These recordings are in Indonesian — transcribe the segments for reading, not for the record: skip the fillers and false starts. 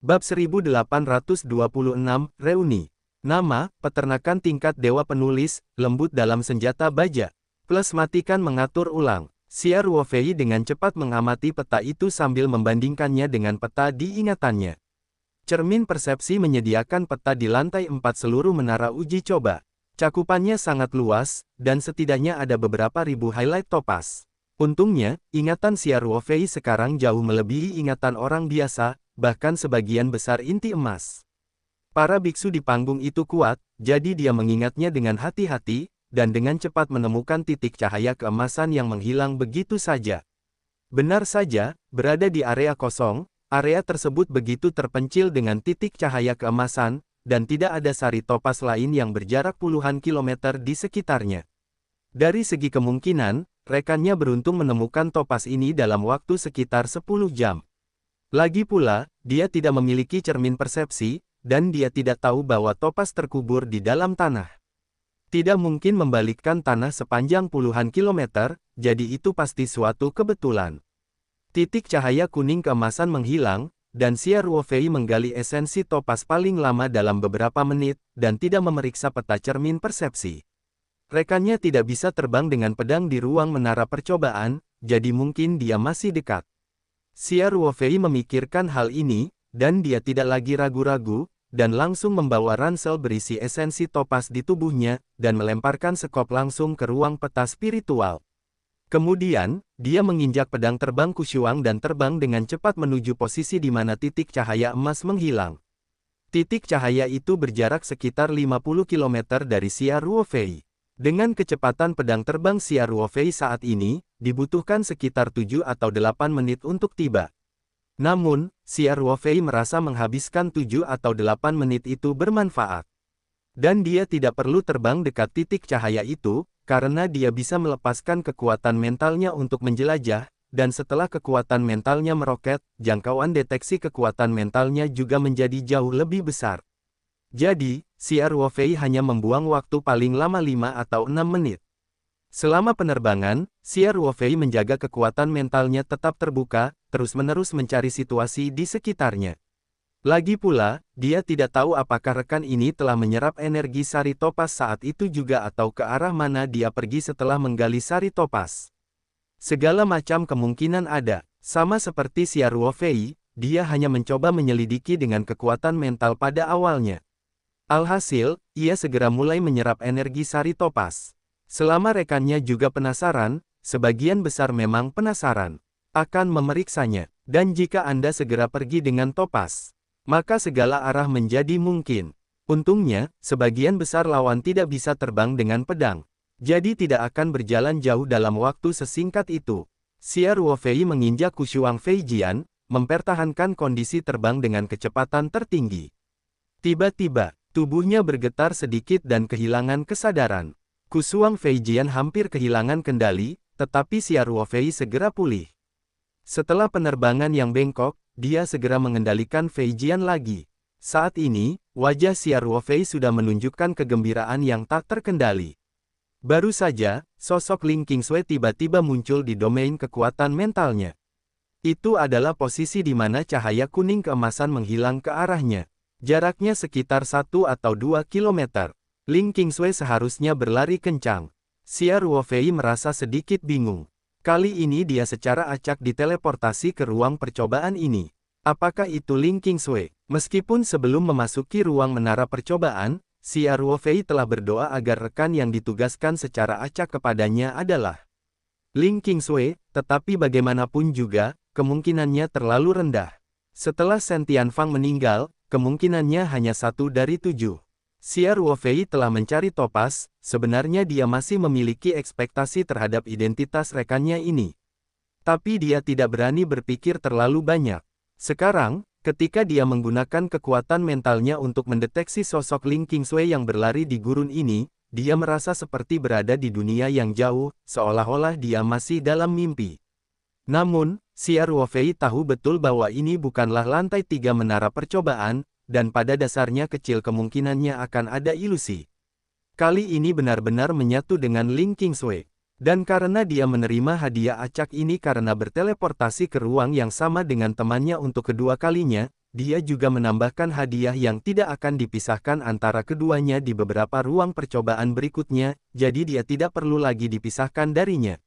Bab 1826, Reuni. Nama, peternakan tingkat dewa penulis, lembut dalam senjata baja. Plus matikan mengatur ulang. Xia Ruofei dengan cepat mengamati peta itu sambil membandingkannya dengan peta di ingatannya. Cermin persepsi menyediakan peta di lantai 4 seluruh menara uji coba. Cakupannya sangat luas, dan setidaknya ada beberapa ribu highlight topas. Untungnya, ingatan Xia Ruofei sekarang jauh melebihi ingatan orang biasa, bahkan sebagian besar inti emas. Para biksu di panggung itu kuat, jadi dia mengingatnya dengan hati-hati, dan dengan cepat menemukan titik cahaya keemasan yang menghilang begitu saja. Benar saja, berada di area kosong, area tersebut begitu terpencil dengan titik cahaya keemasan, dan tidak ada sari topas lain yang berjarak puluhan kilometer di sekitarnya. Dari segi kemungkinan, rekannya beruntung menemukan topas ini dalam waktu sekitar 10 jam. Lagi pula, dia tidak memiliki cermin persepsi, dan dia tidak tahu bahwa topas terkubur di dalam tanah. Tidak mungkin membalikkan tanah sepanjang puluhan kilometer, jadi itu pasti suatu kebetulan. Titik cahaya kuning keemasan menghilang, dan Xia Ruofei menggali esensi topas paling lama dalam beberapa menit, dan tidak memeriksa peta cermin persepsi. Rekannya tidak bisa terbang dengan pedang di ruang menara percobaan, jadi mungkin dia masih dekat. Xia Ruofei memikirkan hal ini, dan dia tidak lagi ragu-ragu, dan langsung membawa ransel berisi esensi topas di tubuhnya, dan melemparkan sekop langsung ke ruang peta spiritual. Kemudian, dia menginjak pedang terbang Kushuang dan terbang dengan cepat menuju posisi di mana titik cahaya emas menghilang. Titik cahaya itu berjarak sekitar 50 km dari Xia Ruofei. Dengan kecepatan pedang terbang Xia Ruofei saat ini, dibutuhkan sekitar 7 atau 8 menit untuk tiba. Namun, Xia Ruofei merasa menghabiskan 7 atau 8 menit itu bermanfaat. Dan dia tidak perlu terbang dekat titik cahaya itu, karena dia bisa melepaskan kekuatan mentalnya untuk menjelajah, dan setelah kekuatan mentalnya meroket, jangkauan deteksi kekuatan mentalnya juga menjadi jauh lebih besar. Jadi, Xia Ruofei hanya membuang waktu paling lama 5 atau 6 menit. Selama penerbangan, Xia Ruofei menjaga kekuatan mentalnya tetap terbuka, terus-menerus mencari situasi di sekitarnya. Lagi pula, dia tidak tahu apakah rekan ini telah menyerap energi sari topas saat itu juga atau ke arah mana dia pergi setelah menggali sari topas. Segala macam kemungkinan ada, sama seperti Xia Ruofei, dia hanya mencoba menyelidiki dengan kekuatan mental pada awalnya. Alhasil, ia segera mulai menyerap energi sari topas. Selama rekannya juga penasaran, sebagian besar memang penasaran, akan memeriksanya. Dan jika Anda segera pergi dengan topas, maka segala arah menjadi mungkin. Untungnya, sebagian besar lawan tidak bisa terbang dengan pedang. Jadi tidak akan berjalan jauh dalam waktu sesingkat itu. Xia Ruofei menginjak Kushuang Feijian, mempertahankan kondisi terbang dengan kecepatan tertinggi. Tiba-tiba, tubuhnya bergetar sedikit dan kehilangan kesadaran. Kushuang Feijian hampir kehilangan kendali, tetapi Xia Ruofei segera pulih. Setelah penerbangan yang bengkok, dia segera mengendalikan Feijian lagi. Saat ini, wajah Xia Ruofei sudah menunjukkan kegembiraan yang tak terkendali. Baru saja, sosok Ling Qingsui tiba-tiba muncul di domain kekuatan mentalnya. Itu adalah posisi di mana cahaya kuning keemasan menghilang ke arahnya. Jaraknya sekitar 1 atau 2 km. Ling Qingsui seharusnya berlari kencang. Xia Ruofei merasa sedikit bingung. Kali ini dia secara acak diteleportasi ke ruang percobaan ini. Apakah itu Ling Qingsui? Meskipun sebelum memasuki ruang menara percobaan, Xia Ruofei telah berdoa agar rekan yang ditugaskan secara acak kepadanya adalah Ling Qingsui, tetapi bagaimanapun juga, kemungkinannya terlalu rendah. Setelah Shen Tianfang meninggal, kemungkinannya hanya 1 dari 7. Xia Ruofei telah mencari topas, sebenarnya dia masih memiliki ekspektasi terhadap identitas rekannya ini. Tapi dia tidak berani berpikir terlalu banyak. Sekarang, ketika dia menggunakan kekuatan mentalnya untuk mendeteksi sosok Ling Qingsui yang berlari di gurun ini, dia merasa seperti berada di dunia yang jauh, seolah-olah dia masih dalam mimpi. Namun, Xia Ruofei tahu betul bahwa ini bukanlah lantai 3 menara percobaan, dan pada dasarnya kecil kemungkinannya akan ada ilusi. Kali ini benar-benar menyatu dengan Ling Qingsui. Dan karena dia menerima hadiah acak ini karena berteleportasi ke ruang yang sama dengan temannya untuk kedua kalinya, dia juga menambahkan hadiah yang tidak akan dipisahkan antara keduanya di beberapa ruang percobaan berikutnya, jadi dia tidak perlu lagi dipisahkan darinya.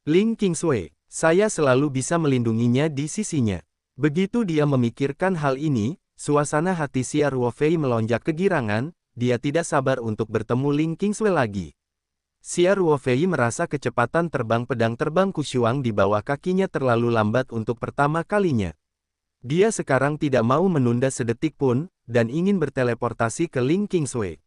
Ling Qingsui, saya selalu bisa melindunginya di sisinya. Begitu dia memikirkan hal ini, suasana hati Xia Ruofei melonjak kegirangan, dia tidak sabar untuk bertemu Ling Qingsui lagi. Xia Ruofei merasa kecepatan terbang pedang terbang Kushuang di bawah kakinya terlalu lambat untuk pertama kalinya. Dia sekarang tidak mau menunda sedetik pun, dan ingin berteleportasi ke Ling Qingsui.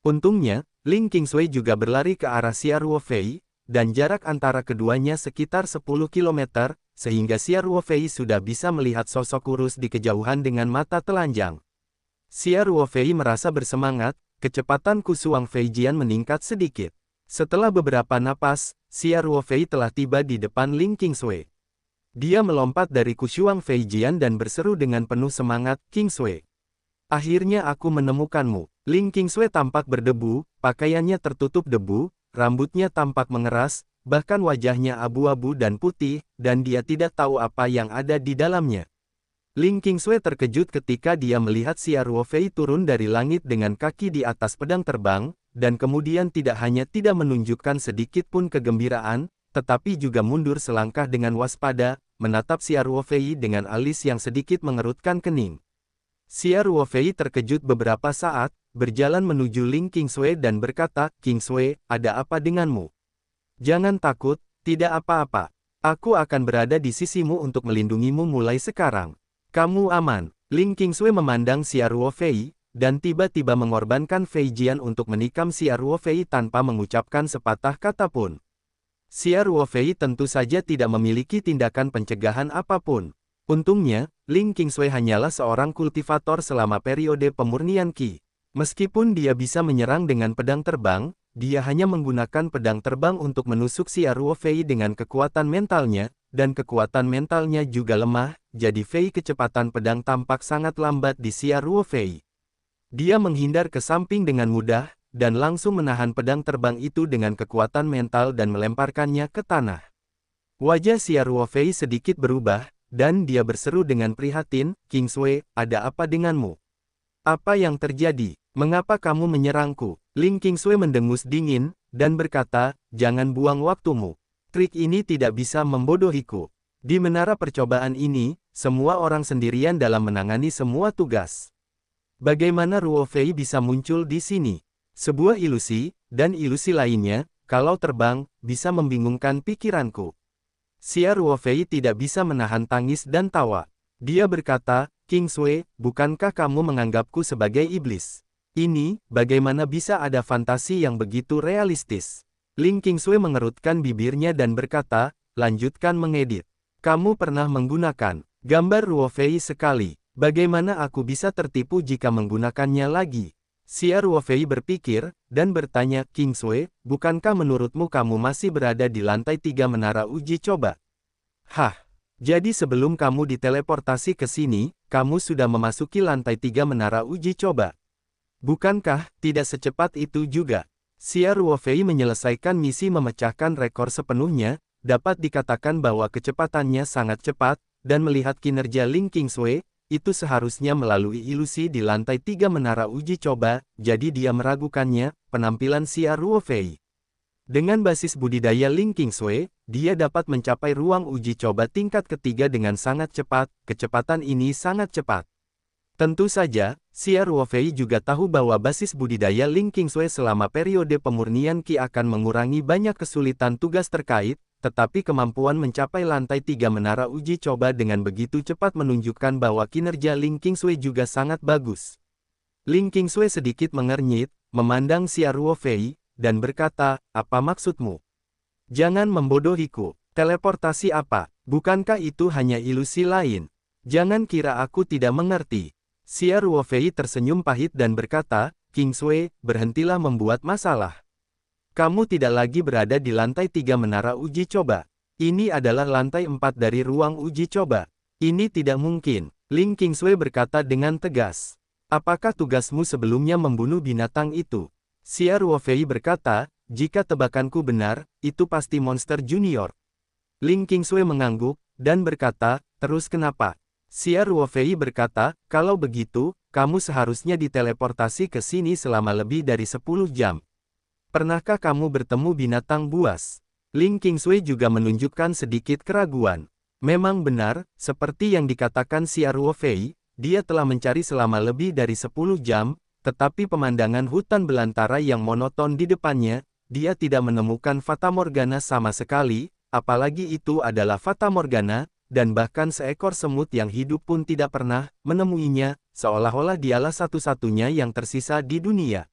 Untungnya, Ling Qingsui juga berlari ke arah Xia Ruofei, dan jarak antara keduanya sekitar 10 km, sehingga Xia Ruofei sudah bisa melihat sosok kurus di kejauhan dengan mata telanjang. Xia Ruofei merasa bersemangat, kecepatan Kushuang Feijian meningkat sedikit. Setelah beberapa napas, Xia Ruofei telah tiba di depan Ling Qingsui. Dia melompat dari Kushuang Feijian dan berseru dengan penuh semangat, "Qingsui! Akhirnya aku menemukanmu." Ling Qingsui tampak berdebu, pakaiannya tertutup debu, rambutnya tampak mengeras, bahkan wajahnya abu-abu dan putih, dan dia tidak tahu apa yang ada di dalamnya. Ling Qingsui terkejut ketika dia melihat Xia Ruofei turun dari langit dengan kaki di atas pedang terbang, dan kemudian tidak hanya tidak menunjukkan sedikit pun kegembiraan, tetapi juga mundur selangkah dengan waspada, menatap Xia Ruofei dengan alis yang sedikit mengerutkan kening. Xia Ruofei terkejut beberapa saat, berjalan menuju Ling Qingsui dan berkata, "Qingsui, ada apa denganmu? Jangan takut, tidak apa-apa. Aku akan berada di sisimu untuk melindungimu mulai sekarang. Kamu aman." Ling Qingsui memandang Xia Ruofei, dan tiba-tiba mengorbankan Feijian untuk menikam Xia Ruofei tanpa mengucapkan sepatah kata pun. Xia Ruofei tentu saja tidak memiliki tindakan pencegahan apapun. Untungnya, Ling Qingsui hanyalah seorang kultivator selama periode pemurnian Qi. Meskipun dia bisa menyerang dengan pedang terbang, dia hanya menggunakan pedang terbang untuk menusuk Xia Ruofei dengan kekuatan mentalnya, dan kekuatan mentalnya juga lemah, jadi fei kecepatan pedang tampak sangat lambat di Xia Ruofei. Dia menghindar ke samping dengan mudah, dan langsung menahan pedang terbang itu dengan kekuatan mental dan melemparkannya ke tanah. Wajah Xia Ruofei sedikit berubah, dan dia berseru dengan prihatin, "Qingsui, ada apa denganmu? Apa yang terjadi? Mengapa kamu menyerangku?" Ling Qingsui mendengus dingin, dan berkata, "Jangan buang waktumu. Trik ini tidak bisa membodohiku. Di menara percobaan ini, semua orang sendirian dalam menangani semua tugas. Bagaimana Ruofei bisa muncul di sini? Sebuah ilusi, dan ilusi lainnya, kalau terbang, bisa membingungkan pikiranku." Xia Ruofei tidak bisa menahan tangis dan tawa. Dia berkata, "Qingsui, bukankah kamu menganggapku sebagai iblis? Ini, bagaimana bisa ada fantasi yang begitu realistis?" Ling Qingsui mengerutkan bibirnya dan berkata, "Lanjutkan mengedit. Kamu pernah menggunakan gambar Ruofei sekali. Bagaimana aku bisa tertipu jika menggunakannya lagi?" Xia Ruofei berpikir, dan bertanya, "Qingsui, bukankah menurutmu kamu masih berada di lantai 3 menara uji coba?" "Hah? Jadi sebelum kamu diteleportasi ke sini, kamu sudah memasuki lantai 3 menara uji coba? Bukankah tidak secepat itu juga?" Xia Ruofei menyelesaikan misi memecahkan rekor sepenuhnya, dapat dikatakan bahwa kecepatannya sangat cepat, dan melihat kinerja Ling Qingsui, itu seharusnya melalui ilusi di lantai 3 menara uji coba, jadi dia meragukannya, penampilan Xia Ruofei. Dengan basis budidaya Ling Qingsui, dia dapat mencapai ruang uji coba tingkat ketiga dengan sangat cepat, kecepatan ini sangat cepat. Tentu saja, Xia Ruofei juga tahu bahwa basis budidaya Ling Qingsui selama periode pemurnian Qi akan mengurangi banyak kesulitan tugas terkait, tetapi kemampuan mencapai lantai 3 menara uji coba dengan begitu cepat menunjukkan bahwa kinerja Ling Qingsui juga sangat bagus. Ling Qingsui sedikit mengernyit, memandang Xia Ruofei, dan berkata, "Apa maksudmu? Jangan membodohiku. Teleportasi apa? Bukankah itu hanya ilusi lain? Jangan kira aku tidak mengerti." Xia Ruofei tersenyum pahit dan berkata, "Qingsui, berhentilah membuat masalah. Kamu tidak lagi berada di lantai 3 menara uji coba. Ini adalah lantai 4 dari ruang uji coba. Ini tidak mungkin." Ling Qingsui berkata dengan tegas. "Apakah tugasmu sebelumnya membunuh binatang itu?" Xia Ruofei berkata, "Jika tebakanku benar, itu pasti monster junior." Ling Qingsui mengangguk, dan berkata, "Terus kenapa? Xia Ruofei berkata, kalau begitu, kamu seharusnya diteleportasi ke sini selama lebih dari 10 jam. Pernahkah kamu bertemu binatang buas? Ling Qingsui juga menunjukkan sedikit keraguan. Memang benar, seperti yang dikatakan Xia Ruofei, dia telah mencari selama lebih dari 10 jam, tetapi pemandangan hutan belantara yang monoton di depannya, dia tidak menemukan fatamorgana sama sekali, apalagi itu adalah fatamorgana, dan bahkan seekor semut yang hidup pun tidak pernah menemuinya, seolah-olah dialah satu-satunya yang tersisa di dunia.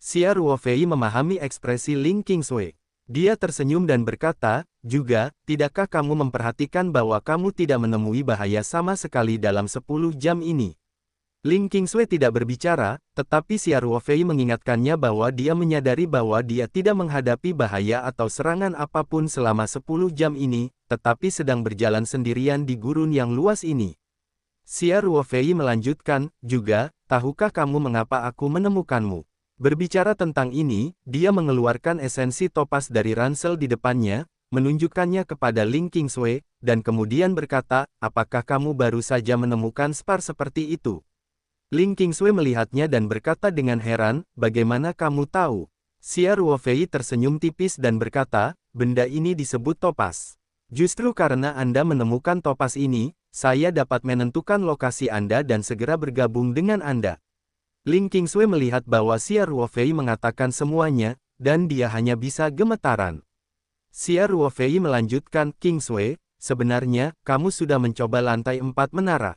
Xia Ruofei memahami ekspresi Ling Qingsui. Dia tersenyum dan berkata, juga, tidakkah kamu memperhatikan bahwa kamu tidak menemui bahaya sama sekali dalam 10 jam ini? Ling Qingsui tidak berbicara, tetapi Xia Ruofei mengingatkannya bahwa dia menyadari bahwa dia tidak menghadapi bahaya atau serangan apapun selama 10 jam ini, tetapi sedang berjalan sendirian di gurun yang luas ini. Xia Ruofei melanjutkan, juga, tahukah kamu mengapa aku menemukanmu? Berbicara tentang ini, dia mengeluarkan esensi topas dari ransel di depannya, menunjukkannya kepada Ling Qingsui, dan kemudian berkata, apakah kamu baru saja menemukan spar seperti itu? Ling Qingsui melihatnya dan berkata dengan heran, bagaimana kamu tahu? Xia Ruofei tersenyum tipis dan berkata, benda ini disebut topas. Justru karena Anda menemukan topas ini, saya dapat menentukan lokasi Anda dan segera bergabung dengan Anda. Ling Qingsui melihat bahwa Xia Ruofei mengatakan semuanya, dan dia hanya bisa gemetaran. Xia Ruofei melanjutkan, Qingsui, sebenarnya, kamu sudah mencoba lantai 4 menara.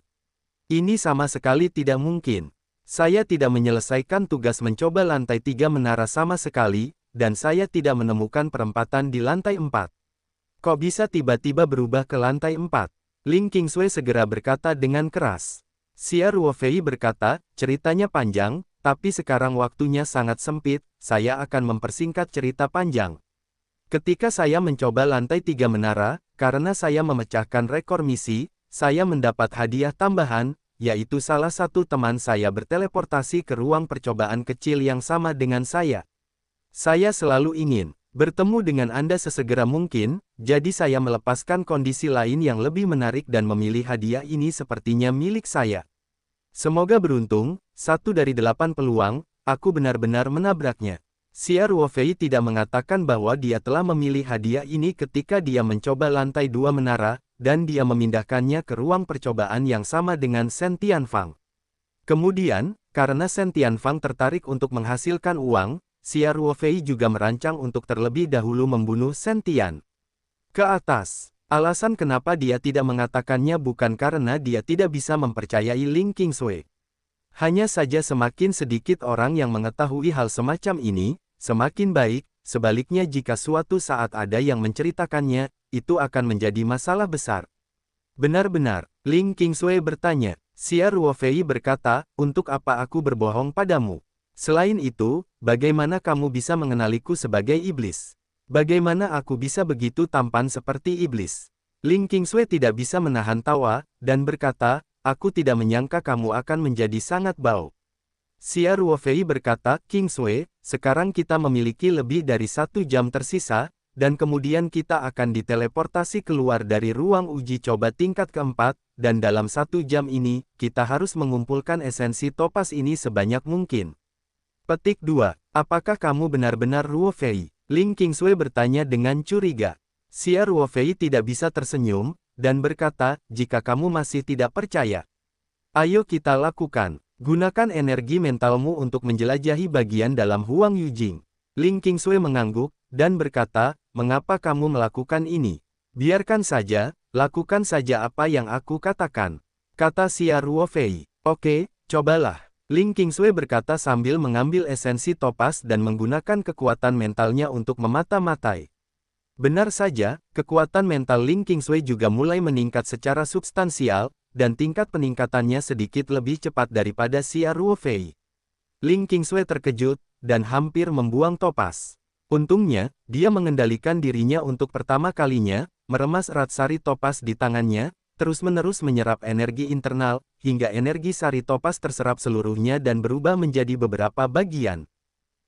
Ini sama sekali tidak mungkin. Saya tidak menyelesaikan tugas mencoba lantai 3 menara sama sekali, dan saya tidak menemukan perempatan di lantai 4. Kok bisa tiba-tiba berubah ke lantai 4? Ling Qingsui segera berkata dengan keras. Xia Ruofei berkata, ceritanya panjang, tapi sekarang waktunya sangat sempit, saya akan mempersingkat cerita panjang. Ketika saya mencoba lantai 3 menara, karena saya memecahkan rekor misi, saya mendapat hadiah tambahan, yaitu salah satu teman saya berteleportasi ke ruang percobaan kecil yang sama dengan saya. Saya selalu ingin bertemu dengan Anda sesegera mungkin, jadi saya melepaskan kondisi lain yang lebih menarik dan memilih hadiah ini sepertinya milik saya. Semoga beruntung, 1 dari 8 peluang, aku benar-benar menabraknya. Xia Ruofei tidak mengatakan bahwa dia telah memilih hadiah ini ketika dia mencoba lantai 2 menara, dan dia memindahkannya ke ruang percobaan yang sama dengan Shen Tianfang. Kemudian, karena Shen Tianfang tertarik untuk menghasilkan uang, Xia Ruofei juga merancang untuk terlebih dahulu membunuh Shen Tian. Ke atas. Alasan kenapa dia tidak mengatakannya bukan karena dia tidak bisa mempercayai Ling Qingsui. Hanya saja semakin sedikit orang yang mengetahui hal semacam ini, semakin baik, sebaliknya jika suatu saat ada yang menceritakannya, itu akan menjadi masalah besar. Benar-benar, Ling Qingsui bertanya. Xia Ruofei berkata, untuk apa aku berbohong padamu? Selain itu, bagaimana kamu bisa mengenaliku sebagai iblis? Bagaimana aku bisa begitu tampan seperti iblis? Ling Qingsui tidak bisa menahan tawa, dan berkata, aku tidak menyangka kamu akan menjadi sangat bau. Xia Ruofei berkata, Qingsui, sekarang kita memiliki lebih dari 1 jam tersisa, dan kemudian kita akan diteleportasi keluar dari ruang uji coba tingkat keempat, dan dalam 1 jam ini, kita harus mengumpulkan esensi topas ini sebanyak mungkin. Petik 2. Apakah kamu benar-benar Ruofei? Ling Qingsui bertanya dengan curiga. Xia Ruofei tidak bisa tersenyum, dan berkata, jika kamu masih tidak percaya, ayo kita lakukan. Gunakan energi mentalmu untuk menjelajahi bagian dalam Huang Yujing. Ling Qingsui mengangguk, dan berkata, mengapa kamu melakukan ini? Biarkan saja, lakukan saja apa yang aku katakan. Kata Xia Ruofei. Oke, cobalah. Ling Qingsui berkata sambil mengambil esensi topas dan menggunakan kekuatan mentalnya untuk memata-matai. Benar saja, kekuatan mental Ling Qingsui juga mulai meningkat secara substansial, dan tingkat peningkatannya sedikit lebih cepat daripada Xia Ruofei. Ling Qingsui terkejut, dan hampir membuang topas. Untungnya, dia mengendalikan dirinya untuk pertama kalinya, meremas erat sari topas di tangannya, terus-menerus menyerap energi internal, hingga energi sari topas terserap seluruhnya dan berubah menjadi beberapa bagian.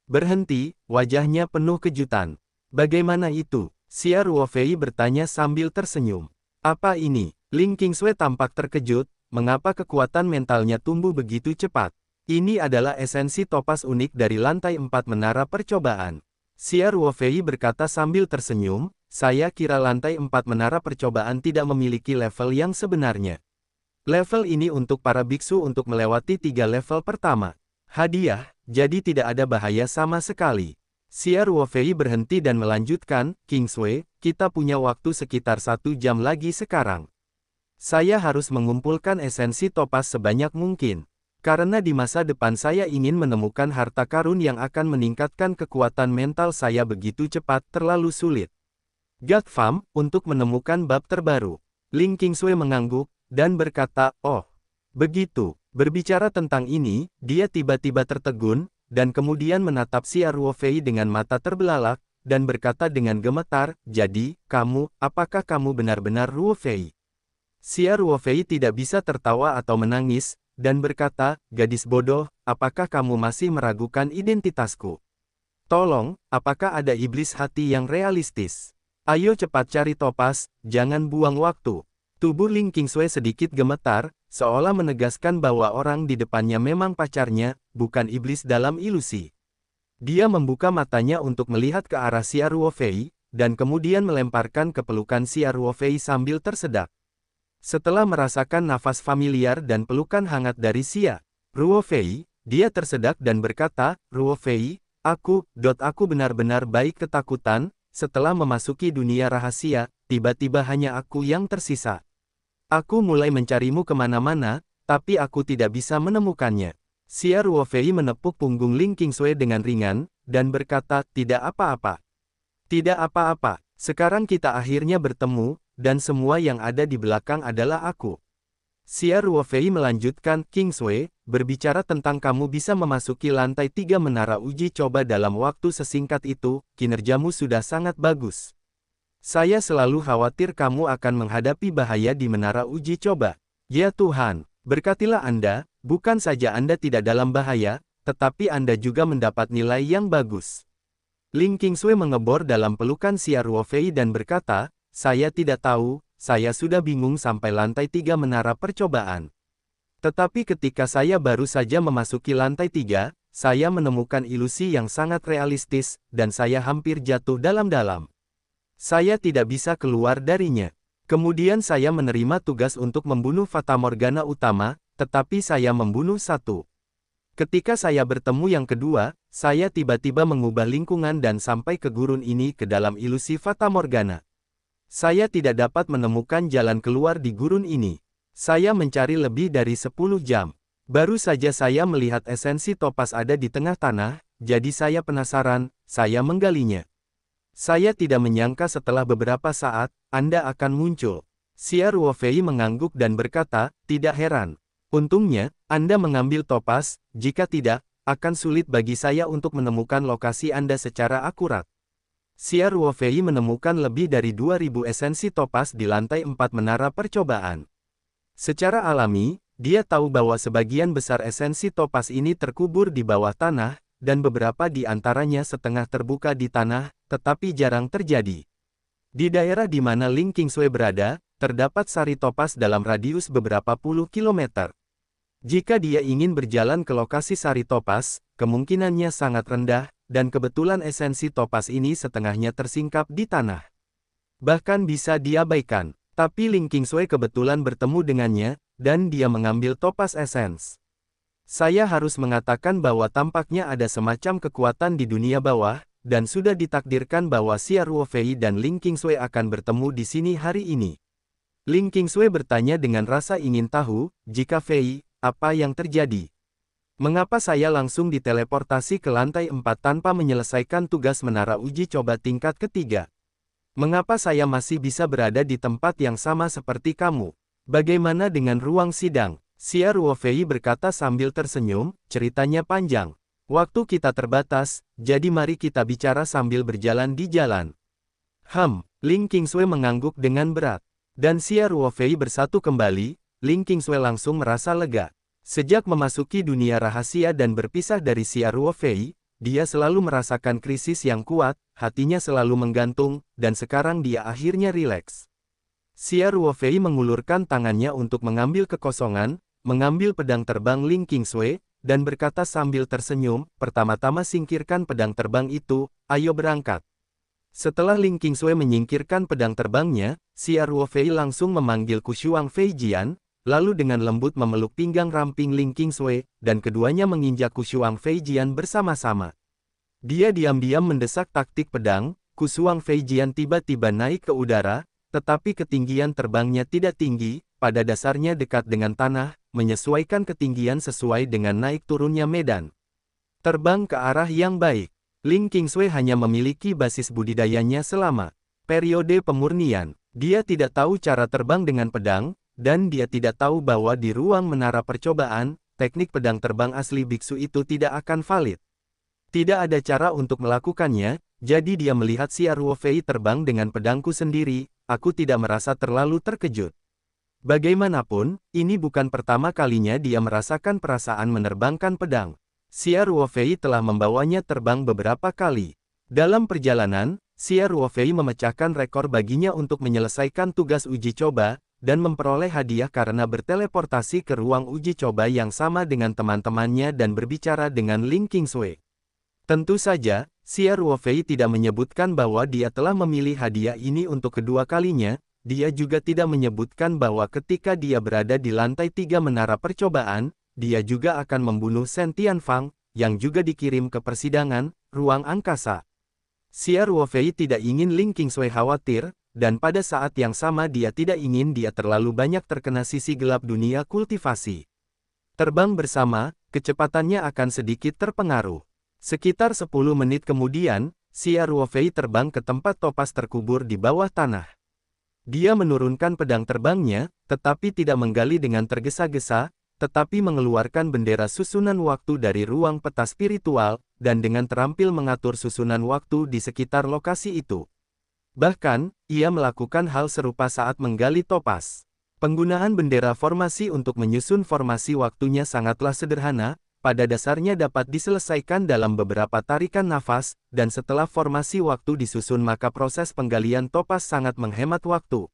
Berhenti, wajahnya penuh kejutan. Bagaimana itu? Xia Ruofei bertanya sambil tersenyum. Apa ini? Ling Qingsui tampak terkejut, mengapa kekuatan mentalnya tumbuh begitu cepat. Ini adalah esensi topas unik dari lantai 4 menara percobaan. Xia Ruofei berkata sambil tersenyum, saya kira lantai 4 menara percobaan tidak memiliki level yang sebenarnya. Level ini untuk para biksu untuk melewati 3 level pertama. Hadiah, jadi tidak ada bahaya sama sekali. Xia Ruofei berhenti dan melanjutkan, Kingsway, kita punya waktu sekitar 1 jam lagi sekarang. Saya harus mengumpulkan esensi topas sebanyak mungkin. Karena di masa depan saya ingin menemukan harta karun yang akan meningkatkan kekuatan mental saya begitu cepat terlalu sulit. God Fam, untuk menemukan bab terbaru. Ling Kingsway mengangguk, dan berkata, oh, begitu. Berbicara tentang ini, dia tiba-tiba tertegun, dan kemudian menatap Xia Ruofei dengan mata terbelalak, dan berkata dengan gemetar, jadi, apakah kamu benar-benar Ruofei? Xia Ruofei tidak bisa tertawa atau menangis, dan berkata, gadis bodoh, apakah kamu masih meragukan identitasku? Tolong, apakah ada iblis hati yang realistis? Ayo cepat cari topas, jangan buang waktu. Tubuh Ling Kingsway sedikit gemetar, seolah menegaskan bahwa orang di depannya memang pacarnya, bukan iblis dalam ilusi. Dia membuka matanya untuk melihat ke arah Xia Ruofei, dan kemudian melemparkan ke pelukan Xia Ruofei sambil tersedak. Setelah merasakan nafas familiar dan pelukan hangat dari Xia Ruofei, dia tersedak dan berkata, Ruofei, aku benar-benar baik ketakutan, setelah memasuki dunia rahasia, tiba-tiba hanya aku yang tersisa. Aku mulai mencarimu kemana-mana, tapi aku tidak bisa menemukannya. Xia Ruofei menepuk punggung Ling Kingsway dengan ringan, dan berkata, tidak apa-apa. Tidak apa-apa, sekarang kita akhirnya bertemu, dan semua yang ada di belakang adalah aku. Xia Ruofei melanjutkan, Kingsway, berbicara tentang kamu bisa memasuki lantai 3 menara uji coba dalam waktu sesingkat itu, kinerjamu sudah sangat bagus. Saya selalu khawatir kamu akan menghadapi bahaya di menara uji coba. Ya Tuhan, berkatilah Anda, bukan saja Anda tidak dalam bahaya, tetapi Anda juga mendapat nilai yang bagus. Ling Kingsway mengebor dalam pelukan Xia Ruofei dan berkata, saya tidak tahu, saya sudah bingung sampai lantai 3 menara percobaan. Tetapi ketika saya baru saja memasuki lantai 3, saya menemukan ilusi yang sangat realistis, dan saya hampir jatuh dalam-dalam. Saya tidak bisa keluar darinya. Kemudian saya menerima tugas untuk membunuh Fatamorgana utama, tetapi saya membunuh satu. Ketika saya bertemu yang kedua, saya tiba-tiba mengubah lingkungan dan sampai ke gurun ini ke dalam ilusi Fatamorgana. Saya tidak dapat menemukan jalan keluar di gurun ini. Saya mencari lebih dari 10 jam. Baru saja saya melihat esensi topas ada di tengah tanah, jadi saya penasaran, saya menggalinya. Saya tidak menyangka setelah beberapa saat, Anda akan muncul. Xia Ruofei mengangguk dan berkata, tidak heran. Untungnya, Anda mengambil topas, jika tidak, akan sulit bagi saya untuk menemukan lokasi Anda secara akurat. Xia Ruofei menemukan lebih dari 2000 esensi topas di lantai 4 menara percobaan. Secara alami, dia tahu bahwa sebagian besar esensi topas ini terkubur di bawah tanah, dan beberapa di antaranya setengah terbuka di tanah, tetapi jarang terjadi. Di daerah di mana Ling Kingsway berada, terdapat sari topas dalam radius beberapa puluh kilometer. Jika dia ingin berjalan ke lokasi sari topas, kemungkinannya sangat rendah, dan kebetulan esensi topas ini setengahnya tersingkap di tanah. Bahkan bisa diabaikan, tapi Ling Kingsway kebetulan bertemu dengannya, dan dia mengambil topas esens. Saya harus mengatakan bahwa tampaknya ada semacam kekuatan di dunia bawah, dan sudah ditakdirkan bahwa Xia Ruofei dan Ling Kingsway akan bertemu di sini hari ini. Ling Kingsway bertanya dengan rasa ingin tahu, jika Fei, apa yang terjadi? Mengapa saya langsung diteleportasi ke lantai 4 tanpa menyelesaikan tugas menara uji coba tingkat ketiga? Mengapa saya masih bisa berada di tempat yang sama seperti kamu? Bagaimana dengan ruang sidang? Xia Ruofei berkata sambil tersenyum, ceritanya panjang. Waktu kita terbatas, jadi mari kita bicara sambil berjalan di jalan. Ling Kingsway mengangguk dengan berat. Dan Xia Ruofei bersatu kembali, Ling Kingsway langsung merasa lega. Sejak memasuki dunia rahasia dan berpisah dari Xia Ruofei, dia selalu merasakan krisis yang kuat, hatinya selalu menggantung, dan sekarang dia akhirnya rileks. Xia Ruofei mengulurkan tangannya untuk mengambil kekosongan, mengambil pedang terbang Ling Qingsui, dan berkata sambil tersenyum, pertama-tama singkirkan pedang terbang itu, ayo berangkat. Setelah Ling Qingsui menyingkirkan pedang terbangnya, Xia Ruofei langsung memanggil Kushuang Feijian, lalu dengan lembut memeluk pinggang ramping Ling Qingsui, dan keduanya menginjak Kushuang Feijian bersama-sama. Dia diam-diam mendesak taktik pedang, Kushuang Feijian tiba-tiba naik ke udara, tetapi ketinggian terbangnya tidak tinggi, pada dasarnya dekat dengan tanah, menyesuaikan ketinggian sesuai dengan naik turunnya medan. Terbang ke arah yang baik. Ling Qingsui hanya memiliki basis budidayanya selama periode pemurnian. Dia tidak tahu cara terbang dengan pedang, dan dia tidak tahu bahwa di ruang menara percobaan, teknik pedang terbang asli biksu itu tidak akan valid. Tidak ada cara untuk melakukannya, jadi dia melihat Xia Ruofei terbang dengan pedangku sendiri, aku tidak merasa terlalu terkejut. Bagaimanapun, ini bukan pertama kalinya dia merasakan perasaan menerbangkan pedang. Xia Ruofei telah membawanya terbang beberapa kali. Dalam perjalanan, Xia Ruofei memecahkan rekor baginya untuk menyelesaikan tugas uji coba, dan memperoleh hadiah karena berteleportasi ke ruang uji coba yang sama dengan teman-temannya dan berbicara dengan Ling Qingsui. Tentu saja, Xia Ruofei tidak menyebutkan bahwa dia telah memilih hadiah ini untuk kedua kalinya, dia juga tidak menyebutkan bahwa ketika dia berada di lantai 3 menara percobaan, dia juga akan membunuh Shen Tianfang, yang juga dikirim ke persidangan, ruang angkasa. Xia Ruofei tidak ingin Ling Qingsui khawatir, dan pada saat yang sama dia tidak ingin dia terlalu banyak terkena sisi gelap dunia kultivasi. Terbang bersama, kecepatannya akan sedikit terpengaruh. Sekitar 10 menit kemudian, Xia Ruofei terbang ke tempat Topaz terkubur di bawah tanah. Dia menurunkan pedang terbangnya, tetapi tidak menggali dengan tergesa-gesa, tetapi mengeluarkan bendera susunan waktu dari ruang peta spiritual, dan dengan terampil mengatur susunan waktu di sekitar lokasi itu. Bahkan, ia melakukan hal serupa saat menggali Topaz. Penggunaan bendera formasi untuk menyusun formasi waktunya sangatlah sederhana, pada dasarnya dapat diselesaikan dalam beberapa tarikan nafas, dan setelah formasi waktu disusun maka proses penggalian Topaz sangat menghemat waktu.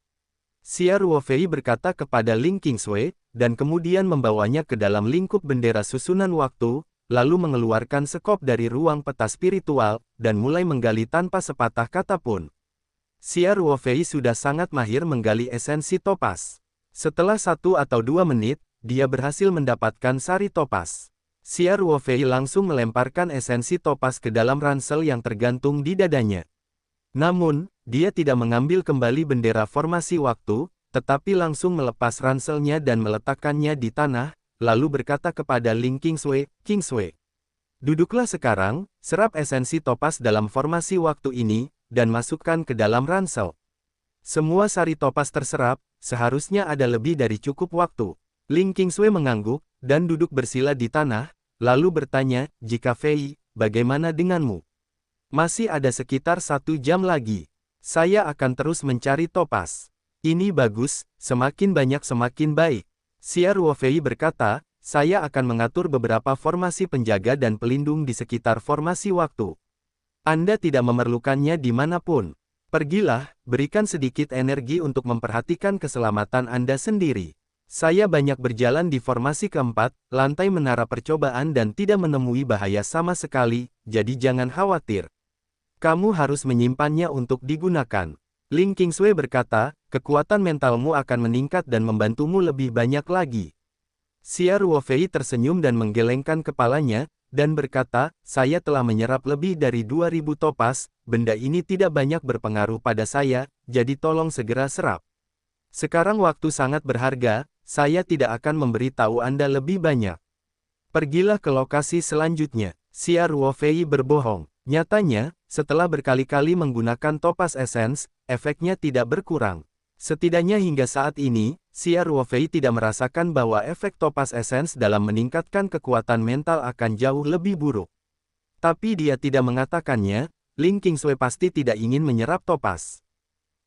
Xia Ruofei berkata kepada Ling Qingsui, dan kemudian membawanya ke dalam lingkup bendera susunan waktu, lalu mengeluarkan sekop dari ruang peta spiritual, dan mulai menggali tanpa sepatah kata pun. Xia Ruofei sudah sangat mahir menggali esensi Topaz. Setelah 1 atau 2 menit, dia berhasil mendapatkan sari Topaz. Xia Ruofei langsung melemparkan esensi Topaz ke dalam ransel yang tergantung di dadanya. Namun, dia tidak mengambil kembali bendera formasi waktu, tetapi langsung melepas ranselnya dan meletakkannya di tanah, lalu berkata kepada Ling Qingsui, "Qingsui, duduklah sekarang, serap esensi Topaz dalam formasi waktu ini, dan masukkan ke dalam ransel." Semua sari Topaz terserap, seharusnya ada lebih dari cukup waktu. Ling Qingsui mengangguk, dan duduk bersila di tanah, lalu bertanya, "Jika Fei, bagaimana denganmu? Masih ada sekitar 1 jam lagi. Saya akan terus mencari Topaz." "Ini bagus, semakin banyak semakin baik." Xia Ruofei berkata, "Saya akan mengatur beberapa formasi penjaga dan pelindung di sekitar formasi waktu. Anda tidak memerlukannya dimanapun. Pergilah, berikan sedikit energi untuk memperhatikan keselamatan Anda sendiri. Saya banyak berjalan di formasi keempat, lantai menara percobaan dan tidak menemui bahaya sama sekali, jadi jangan khawatir. Kamu harus menyimpannya untuk digunakan." Ling Qingsui berkata, "Kekuatan mentalmu akan meningkat dan membantumu lebih banyak lagi." Xia Ruofei tersenyum dan menggelengkan kepalanya, dan berkata, "Saya telah menyerap lebih dari 2000 Topaz, benda ini tidak banyak berpengaruh pada saya, jadi tolong segera serap. Sekarang waktu sangat berharga, saya tidak akan memberitahu Anda lebih banyak. Pergilah ke lokasi selanjutnya." Xia Ruofei berbohong. Nyatanya, setelah berkali-kali menggunakan Topaz Essence, efeknya tidak berkurang. Setidaknya hingga saat ini, Xia Ruofei tidak merasakan bahwa efek Topaz Essence dalam meningkatkan kekuatan mental akan jauh lebih buruk. Tapi dia tidak mengatakannya, Ling Qingsui pasti tidak ingin menyerap Topaz.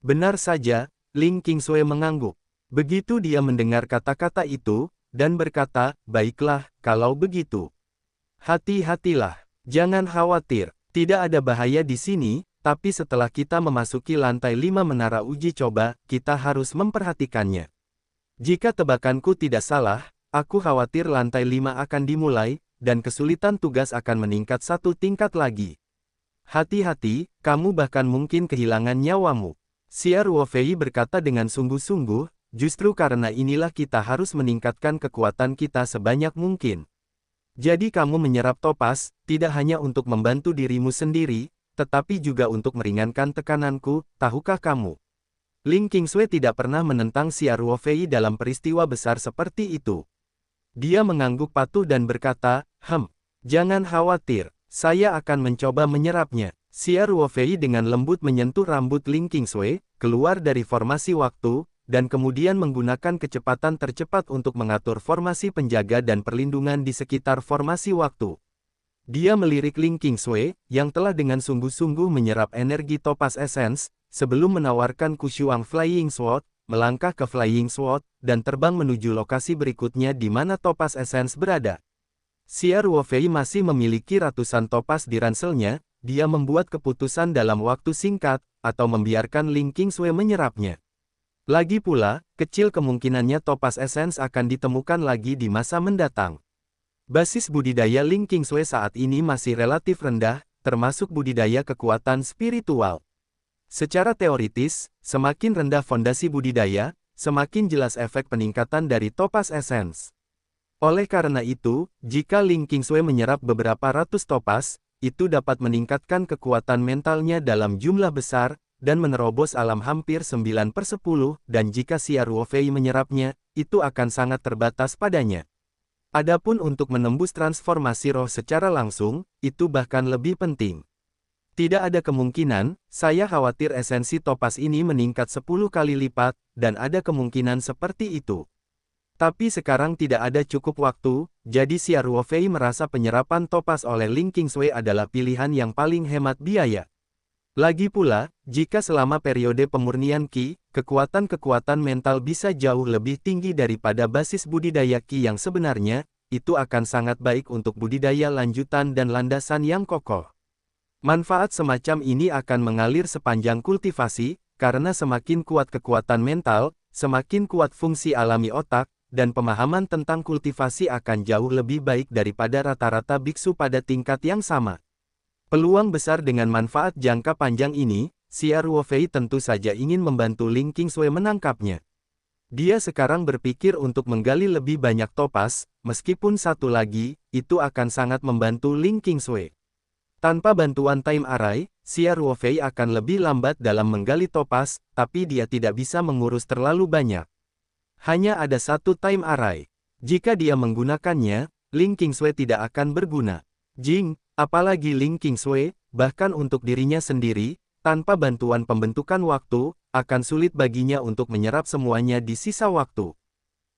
Benar saja, Ling Qingsui mengangguk. Begitu dia mendengar kata-kata itu, dan berkata, "Baiklah, kalau begitu. Hati-hatilah, jangan khawatir, tidak ada bahaya di sini, tapi setelah kita memasuki lantai 5 menara uji coba, kita harus memperhatikannya. Jika tebakanku tidak salah, aku khawatir lantai 5 akan dimulai, dan kesulitan tugas akan meningkat satu tingkat lagi. Hati-hati, kamu bahkan mungkin kehilangan nyawamu. Xia Ruofei berkata dengan sungguh-sungguh, justru karena inilah kita harus meningkatkan kekuatan kita sebanyak mungkin. Jadi kamu menyerap topas, tidak hanya untuk membantu dirimu sendiri, tetapi juga untuk meringankan tekananku, tahukah kamu? Ling Qingsui tidak pernah menentang Xia Ruofei dalam peristiwa besar seperti itu. Dia mengangguk patuh dan berkata, jangan khawatir, saya akan mencoba menyerapnya. Xia Ruofei dengan lembut menyentuh rambut Ling Qingsui, keluar dari formasi waktu, dan kemudian menggunakan kecepatan tercepat untuk mengatur formasi penjaga dan perlindungan di sekitar formasi waktu. Dia melirik Ling Qingsui, yang telah dengan sungguh-sungguh menyerap energi Topaz Essence, sebelum menawarkan Kushuang Flying Sword, melangkah ke Flying Sword, dan terbang menuju lokasi berikutnya di mana Topaz Essence berada. Xia Ruofei masih memiliki ratusan topas di ranselnya, dia membuat keputusan dalam waktu singkat, atau membiarkan Ling Qingsui menyerapnya. Lagi pula, kecil kemungkinannya Topaz Essence akan ditemukan lagi di masa mendatang. Basis budidaya Ling Qingsui saat ini masih relatif rendah, termasuk budidaya kekuatan spiritual. Secara teoritis, semakin rendah fondasi budidaya, semakin jelas efek peningkatan dari Topaz Essence. Oleh karena itu, jika Ling Qingsui menyerap beberapa ratus topas, itu dapat meningkatkan kekuatan mentalnya dalam jumlah besar, dan menerobos alam hampir 9/10, dan jika Xia Ruofei menyerapnya, itu akan sangat terbatas padanya. Adapun untuk menembus transformasi roh secara langsung, itu bahkan lebih penting. Tidak ada kemungkinan, saya khawatir esensi topas ini meningkat 10 kali lipat, dan ada kemungkinan seperti itu. Tapi sekarang tidak ada cukup waktu, jadi Xia Ruofei merasa penyerapan topas oleh Ling Qingsui adalah pilihan yang paling hemat biaya. Lagi pula, jika selama periode pemurnian Qi, kekuatan-kekuatan mental bisa jauh lebih tinggi daripada basis budidaya Qi yang sebenarnya, itu akan sangat baik untuk budidaya lanjutan dan landasan yang kokoh. Manfaat semacam ini akan mengalir sepanjang kultivasi, karena semakin kuat kekuatan mental, semakin kuat fungsi alami otak, dan pemahaman tentang kultivasi akan jauh lebih baik daripada rata-rata biksu pada tingkat yang sama. Peluang besar dengan manfaat jangka panjang ini, Xia Ruofei tentu saja ingin membantu Ling Qingsui menangkapnya. Dia sekarang berpikir untuk menggali lebih banyak topas, meskipun satu lagi, itu akan sangat membantu Ling Qingsui. Tanpa bantuan time array, Xia Ruofei akan lebih lambat dalam menggali topas, tapi dia tidak bisa mengurus terlalu banyak. Hanya ada satu time array. Jika dia menggunakannya, Ling Qingsui tidak akan berguna. Apalagi Ling Qingsui, bahkan untuk dirinya sendiri, tanpa bantuan pembentukan waktu, akan sulit baginya untuk menyerap semuanya di sisa waktu.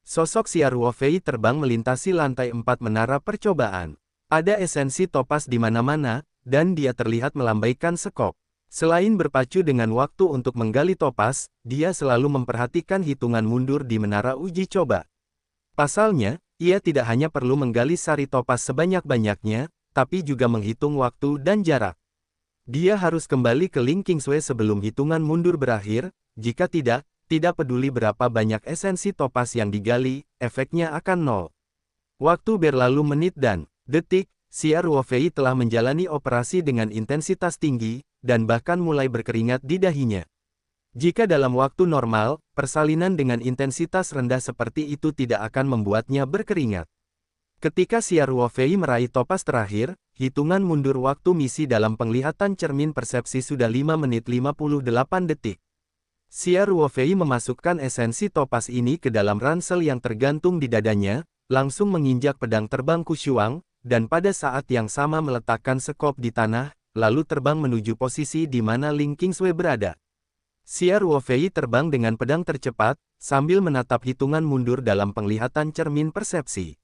Sosok Xia Ruofei terbang melintasi lantai 4 menara percobaan. Ada esensi topas di mana-mana, dan dia terlihat melambaikan sekop. Selain berpacu dengan waktu untuk menggali topas, dia selalu memperhatikan hitungan mundur di menara uji coba. Pasalnya, ia tidak hanya perlu menggali sari topas sebanyak-banyaknya, tapi juga menghitung waktu dan jarak. Dia harus kembali ke Ling Qingsui sebelum hitungan mundur berakhir, jika tidak peduli berapa banyak esensi topas yang digali, efeknya akan nol. Waktu berlalu menit dan detik, Xia Ruofei telah menjalani operasi dengan intensitas tinggi, dan bahkan mulai berkeringat di dahinya. Jika dalam waktu normal, persalinan dengan intensitas rendah seperti itu tidak akan membuatnya berkeringat. Ketika Xia Ruofei meraih topas terakhir, hitungan mundur waktu misi dalam penglihatan cermin persepsi sudah 5 menit 58 detik. Xia Ruofei memasukkan esensi topas ini ke dalam ransel yang tergantung di dadanya, langsung menginjak pedang terbang Kushuang, dan pada saat yang sama meletakkan sekop di tanah, lalu terbang menuju posisi di mana Ling Qingsui berada. Xia Ruofei terbang dengan pedang tercepat, sambil menatap hitungan mundur dalam penglihatan cermin persepsi.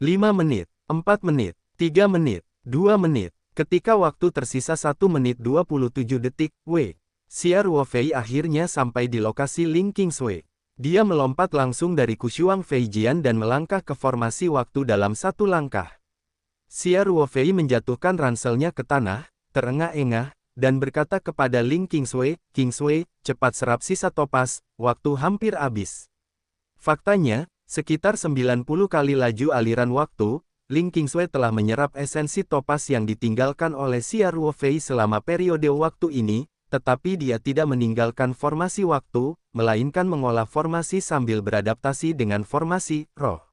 5 menit, 4 menit, 3 menit, 2 menit. Ketika waktu tersisa 1 menit 27 detik, Xia Ruofei akhirnya sampai di lokasi Ling Qingsui. Dia melompat langsung dari Kushuang Feijian dan melangkah ke formasi waktu dalam satu langkah. Xia Ruofei menjatuhkan ranselnya ke tanah, terengah-engah, dan berkata kepada Ling Qingsui, "Qingsui, cepat serap sisa topas, waktu hampir habis." Faktanya, sekitar 90 kali laju aliran waktu, Ling Qingsui telah menyerap esensi topas yang ditinggalkan oleh Xia Ruofei selama periode waktu ini, tetapi dia tidak meninggalkan formasi waktu, melainkan mengolah formasi sambil beradaptasi dengan formasi roh.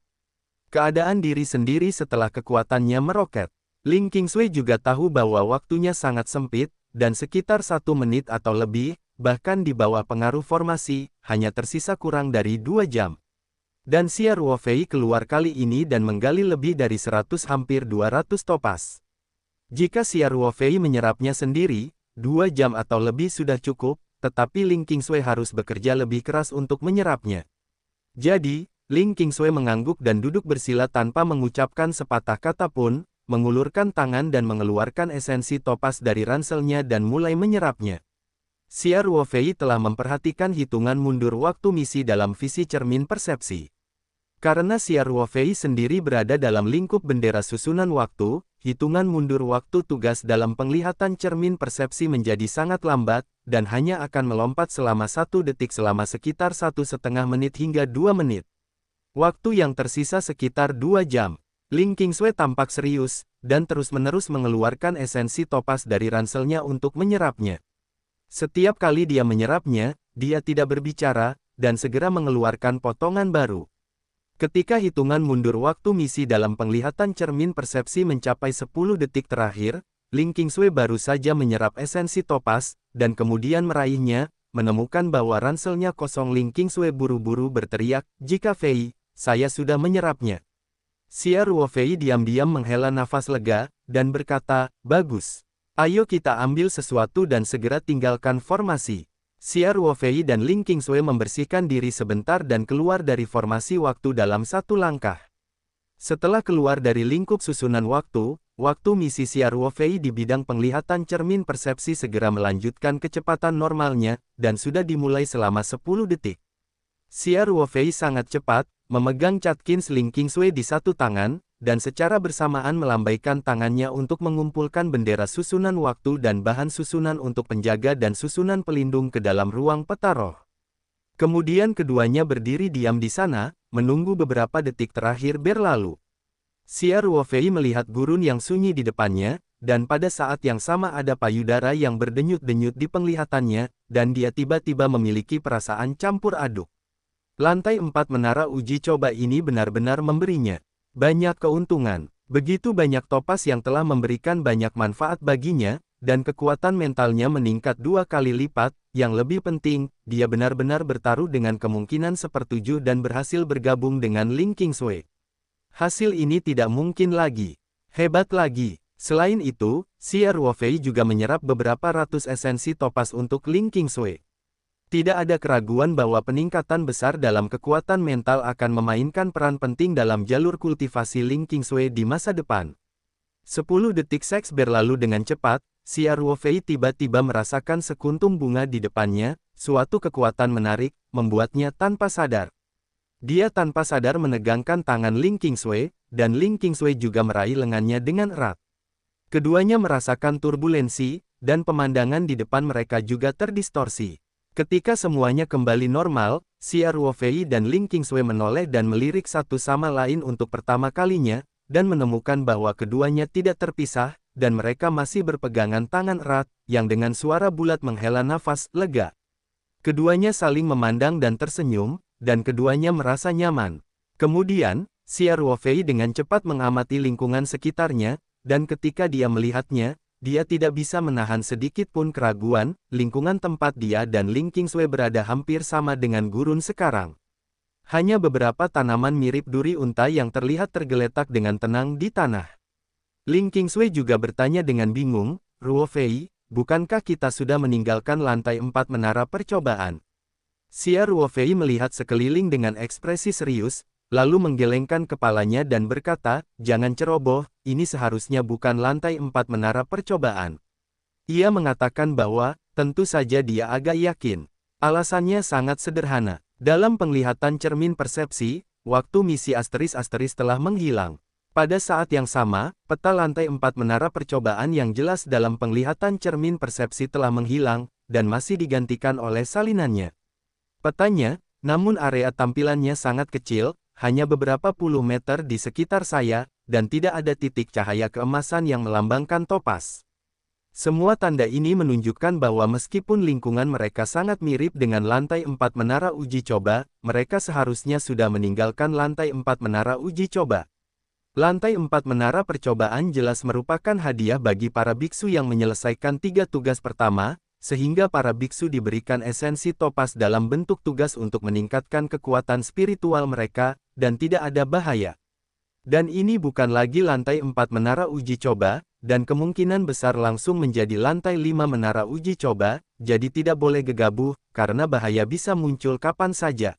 Keadaan diri sendiri setelah kekuatannya meroket. Ling Qingsui juga tahu bahwa waktunya sangat sempit, dan sekitar 1 menit atau lebih, bahkan di bawah pengaruh formasi, hanya tersisa kurang dari 2 jam. Dan Xia Ruofei keluar kali ini dan menggali lebih dari 100 hampir 200 topas. Jika Xia Ruofei menyerapnya sendiri, 2 jam atau lebih sudah cukup, tetapi Ling Qingsui harus bekerja lebih keras untuk menyerapnya. Jadi, Ling Qingsui mengangguk dan duduk bersila tanpa mengucapkan sepatah kata pun, mengulurkan tangan dan mengeluarkan esensi topas dari ranselnya dan mulai menyerapnya. Xia Ruofei telah memperhatikan hitungan mundur waktu misi dalam visi cermin persepsi. Karena Xia Ruofei sendiri berada dalam lingkup bendera susunan waktu, hitungan mundur waktu tugas dalam penglihatan cermin persepsi menjadi sangat lambat, dan hanya akan melompat selama 1 detik selama sekitar 1,5 menit hingga 2 menit. Waktu yang tersisa sekitar 2 jam. Ling Qingsui tampak serius, dan terus-menerus mengeluarkan esensi topas dari ranselnya untuk menyerapnya. Setiap kali dia menyerapnya, dia tidak berbicara, dan segera mengeluarkan potongan baru. Ketika hitungan mundur waktu misi dalam penglihatan cermin persepsi mencapai 10 detik terakhir, Ling Qingsui baru saja menyerap esensi topas, dan kemudian meraihnya, menemukan bahwa ranselnya kosong. Ling Qingsui buru-buru berteriak, "Jika Fei, saya sudah menyerapnya." Xia Ruofei diam-diam menghela nafas lega, dan berkata, "Bagus. Ayo kita ambil sesuatu dan segera tinggalkan formasi." Xia Ruofei dan Ling Qingsui membersihkan diri sebentar dan keluar dari formasi waktu dalam 1 langkah. Setelah keluar dari lingkup susunan waktu, waktu misi Xia Ruofei di bidang penglihatan cermin persepsi segera melanjutkan kecepatan normalnya, dan sudah dimulai selama 10 detik. Xia Ruofei sangat cepat, memegang Catkins Ling Qingsui di 1 tangan, dan secara bersamaan melambaikan tangannya untuk mengumpulkan bendera susunan waktu dan bahan susunan untuk penjaga dan susunan pelindung ke dalam ruang peta roh. Kemudian keduanya berdiri diam di sana, menunggu beberapa detik terakhir berlalu. Xia Ruofei melihat gurun yang sunyi di depannya, dan pada saat yang sama ada payudara yang berdenyut-denyut di penglihatannya, dan dia tiba-tiba memiliki perasaan campur aduk. Lantai 4 menara uji coba ini benar-benar memberinya banyak keuntungan. Begitu banyak topas yang telah memberikan banyak manfaat baginya, dan kekuatan mentalnya meningkat 2 kali lipat. Yang lebih penting, dia benar-benar bertaruh dengan kemungkinan sepertujuh dan berhasil bergabung dengan Ling Qingsui. Hasil ini tidak mungkin lagi. Hebat lagi. Selain itu, Xia Ruofei juga menyerap beberapa ratus esensi topas untuk Ling Qingsui. Tidak ada keraguan bahwa peningkatan besar dalam kekuatan mental akan memainkan peran penting dalam jalur kultivasi Ling Qingsui di masa depan. 10 detik seks berlalu dengan cepat, Xia Ruofei tiba-tiba merasakan sekuntum bunga di depannya, suatu kekuatan menarik, membuatnya tanpa sadar. Dia tanpa sadar menegangkan tangan Ling Qingsui, dan Ling Qingsui juga meraih lengannya dengan erat. Keduanya merasakan turbulensi, dan pemandangan di depan mereka juga terdistorsi. Ketika semuanya kembali normal, Xia Ruofei dan Ling Qingsui menoleh dan melirik satu sama lain untuk pertama kalinya, dan menemukan bahwa keduanya tidak terpisah, dan mereka masih berpegangan tangan erat, yang dengan suara bulat menghela nafas lega. Keduanya saling memandang dan tersenyum, dan keduanya merasa nyaman. Kemudian, Xia Ruofei dengan cepat mengamati lingkungan sekitarnya, dan ketika dia melihatnya, dia tidak bisa menahan sedikit pun keraguan. Lingkungan tempat dia dan Ling Qingsui berada hampir sama dengan gurun sekarang. Hanya beberapa tanaman mirip duri unta yang terlihat tergeletak dengan tenang di tanah. Ling Qingsui juga bertanya dengan bingung, "Ruofei, bukankah kita sudah meninggalkan lantai 4 menara percobaan?" Xia Ruofei melihat sekeliling dengan ekspresi serius, lalu menggelengkan kepalanya dan berkata, "Jangan ceroboh, ini seharusnya bukan lantai 4 menara percobaan." Ia mengatakan bahwa, tentu saja dia agak yakin. Alasannya sangat sederhana. Dalam penglihatan cermin persepsi, waktu misi asteris-asteris telah menghilang. Pada saat yang sama, peta lantai 4 menara percobaan yang jelas dalam penglihatan cermin persepsi telah menghilang, dan masih digantikan oleh salinannya. Petanya, namun area tampilannya sangat kecil, hanya beberapa puluh meter di sekitar saya, dan tidak ada titik cahaya keemasan yang melambangkan topas. Semua tanda ini menunjukkan bahwa meskipun lingkungan mereka sangat mirip dengan lantai 4 menara uji coba, mereka seharusnya sudah meninggalkan lantai 4 menara uji coba. Lantai 4 menara percobaan jelas merupakan hadiah bagi para biksu yang menyelesaikan 3 tugas pertama, sehingga para biksu diberikan esensi topas dalam bentuk tugas untuk meningkatkan kekuatan spiritual mereka, dan tidak ada bahaya. Dan ini bukan lagi lantai 4 menara uji coba, dan kemungkinan besar langsung menjadi lantai 5 menara uji coba, jadi tidak boleh gegabah, karena bahaya bisa muncul kapan saja.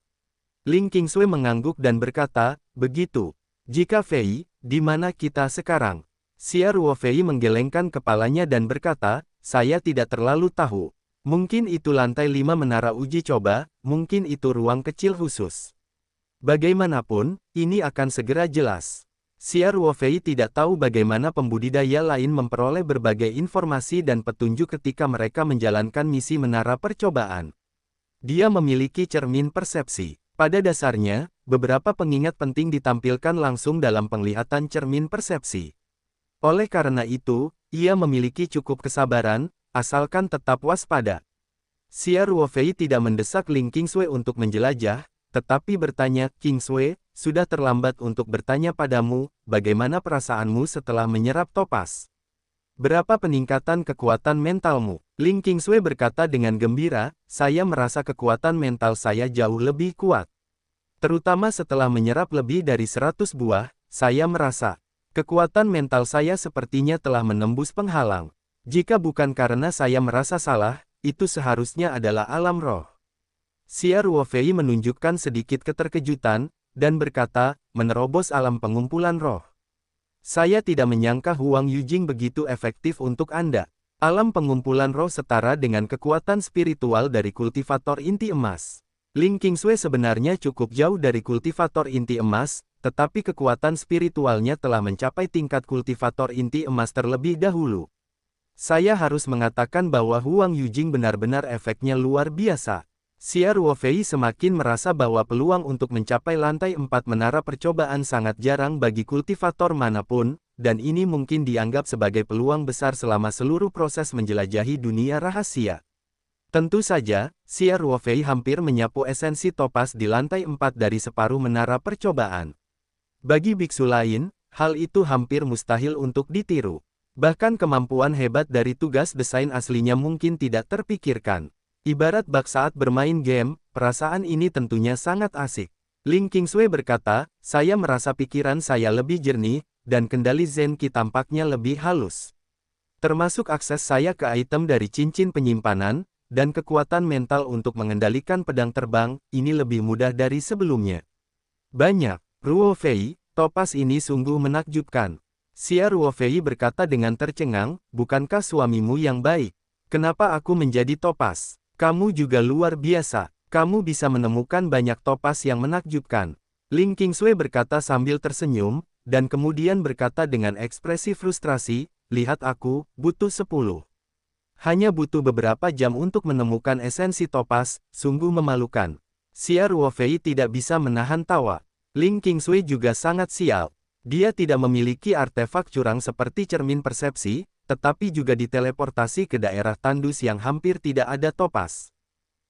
Ling Qingsui mengangguk dan berkata, begitu. Jika Fei, di mana kita sekarang? Xia Ruofei menggelengkan kepalanya dan berkata, saya tidak terlalu tahu. Mungkin itu lantai 5 menara uji coba, mungkin itu ruang kecil khusus. Bagaimanapun, ini akan segera jelas. Xia Ruofei tidak tahu bagaimana pembudidaya lain memperoleh berbagai informasi dan petunjuk ketika mereka menjalankan misi menara percobaan. Dia memiliki cermin persepsi. Pada dasarnya, beberapa pengingat penting ditampilkan langsung dalam penglihatan cermin persepsi. Oleh karena itu, ia memiliki cukup kesabaran, asalkan tetap waspada. Xia Ruofei tidak mendesak Ling Qingsui untuk menjelajah, tetapi bertanya, Qingsui, sudah terlambat untuk bertanya padamu, bagaimana perasaanmu setelah menyerap topas? Berapa peningkatan kekuatan mentalmu? Ling Qingsui berkata dengan gembira, saya merasa kekuatan mental saya jauh lebih kuat. Terutama setelah menyerap lebih dari 100 buah, saya merasa, kekuatan mental saya sepertinya telah menembus penghalang. Jika bukan karena saya merasa salah, itu seharusnya adalah alam roh. Xia Ruofei menunjukkan sedikit keterkejutan, dan berkata, menerobos alam pengumpulan roh. Saya tidak menyangka Huang Yujing begitu efektif untuk Anda. Alam pengumpulan roh setara dengan kekuatan spiritual dari kultivator inti emas. Ling Qingsui sebenarnya cukup jauh dari kultivator inti emas, tetapi kekuatan spiritualnya telah mencapai tingkat kultivator inti emas terlebih dahulu. Saya harus mengatakan bahwa Huang Yujing benar-benar efeknya luar biasa. Xia Ruofei semakin merasa bahwa peluang untuk mencapai lantai 4 menara percobaan sangat jarang bagi kultivator manapun, dan ini mungkin dianggap sebagai peluang besar selama seluruh proses menjelajahi dunia rahasia. Tentu saja, Xia Ruofei hampir menyapu esensi topas di lantai 4 dari separuh menara percobaan. Bagi biksu lain, hal itu hampir mustahil untuk ditiru. Bahkan kemampuan hebat dari tugas desain aslinya mungkin tidak terpikirkan. Ibarat bak saat bermain game, perasaan ini tentunya sangat asik. Ling Qingsui berkata, saya merasa pikiran saya lebih jernih, dan kendali Zen Qi tampaknya lebih halus. Termasuk akses saya ke item dari cincin penyimpanan, dan kekuatan mental untuk mengendalikan pedang terbang, ini lebih mudah dari sebelumnya. Banyak, Ruofei, topas ini sungguh menakjubkan. Xia Ruofei berkata dengan tercengang, bukankah suamimu yang baik? Kenapa aku menjadi topas? Kamu juga luar biasa. Kamu bisa menemukan banyak topas yang menakjubkan. Ling Qingsui berkata sambil tersenyum, dan kemudian berkata dengan ekspresi frustrasi, lihat aku, butuh 10. Hanya butuh beberapa jam untuk menemukan esensi topas, sungguh memalukan. Xia Ruofei tidak bisa menahan tawa. Ling Qingsui juga sangat sial. Dia tidak memiliki artefak curang seperti cermin persepsi, tetapi juga diteleportasi ke daerah tandus yang hampir tidak ada topas.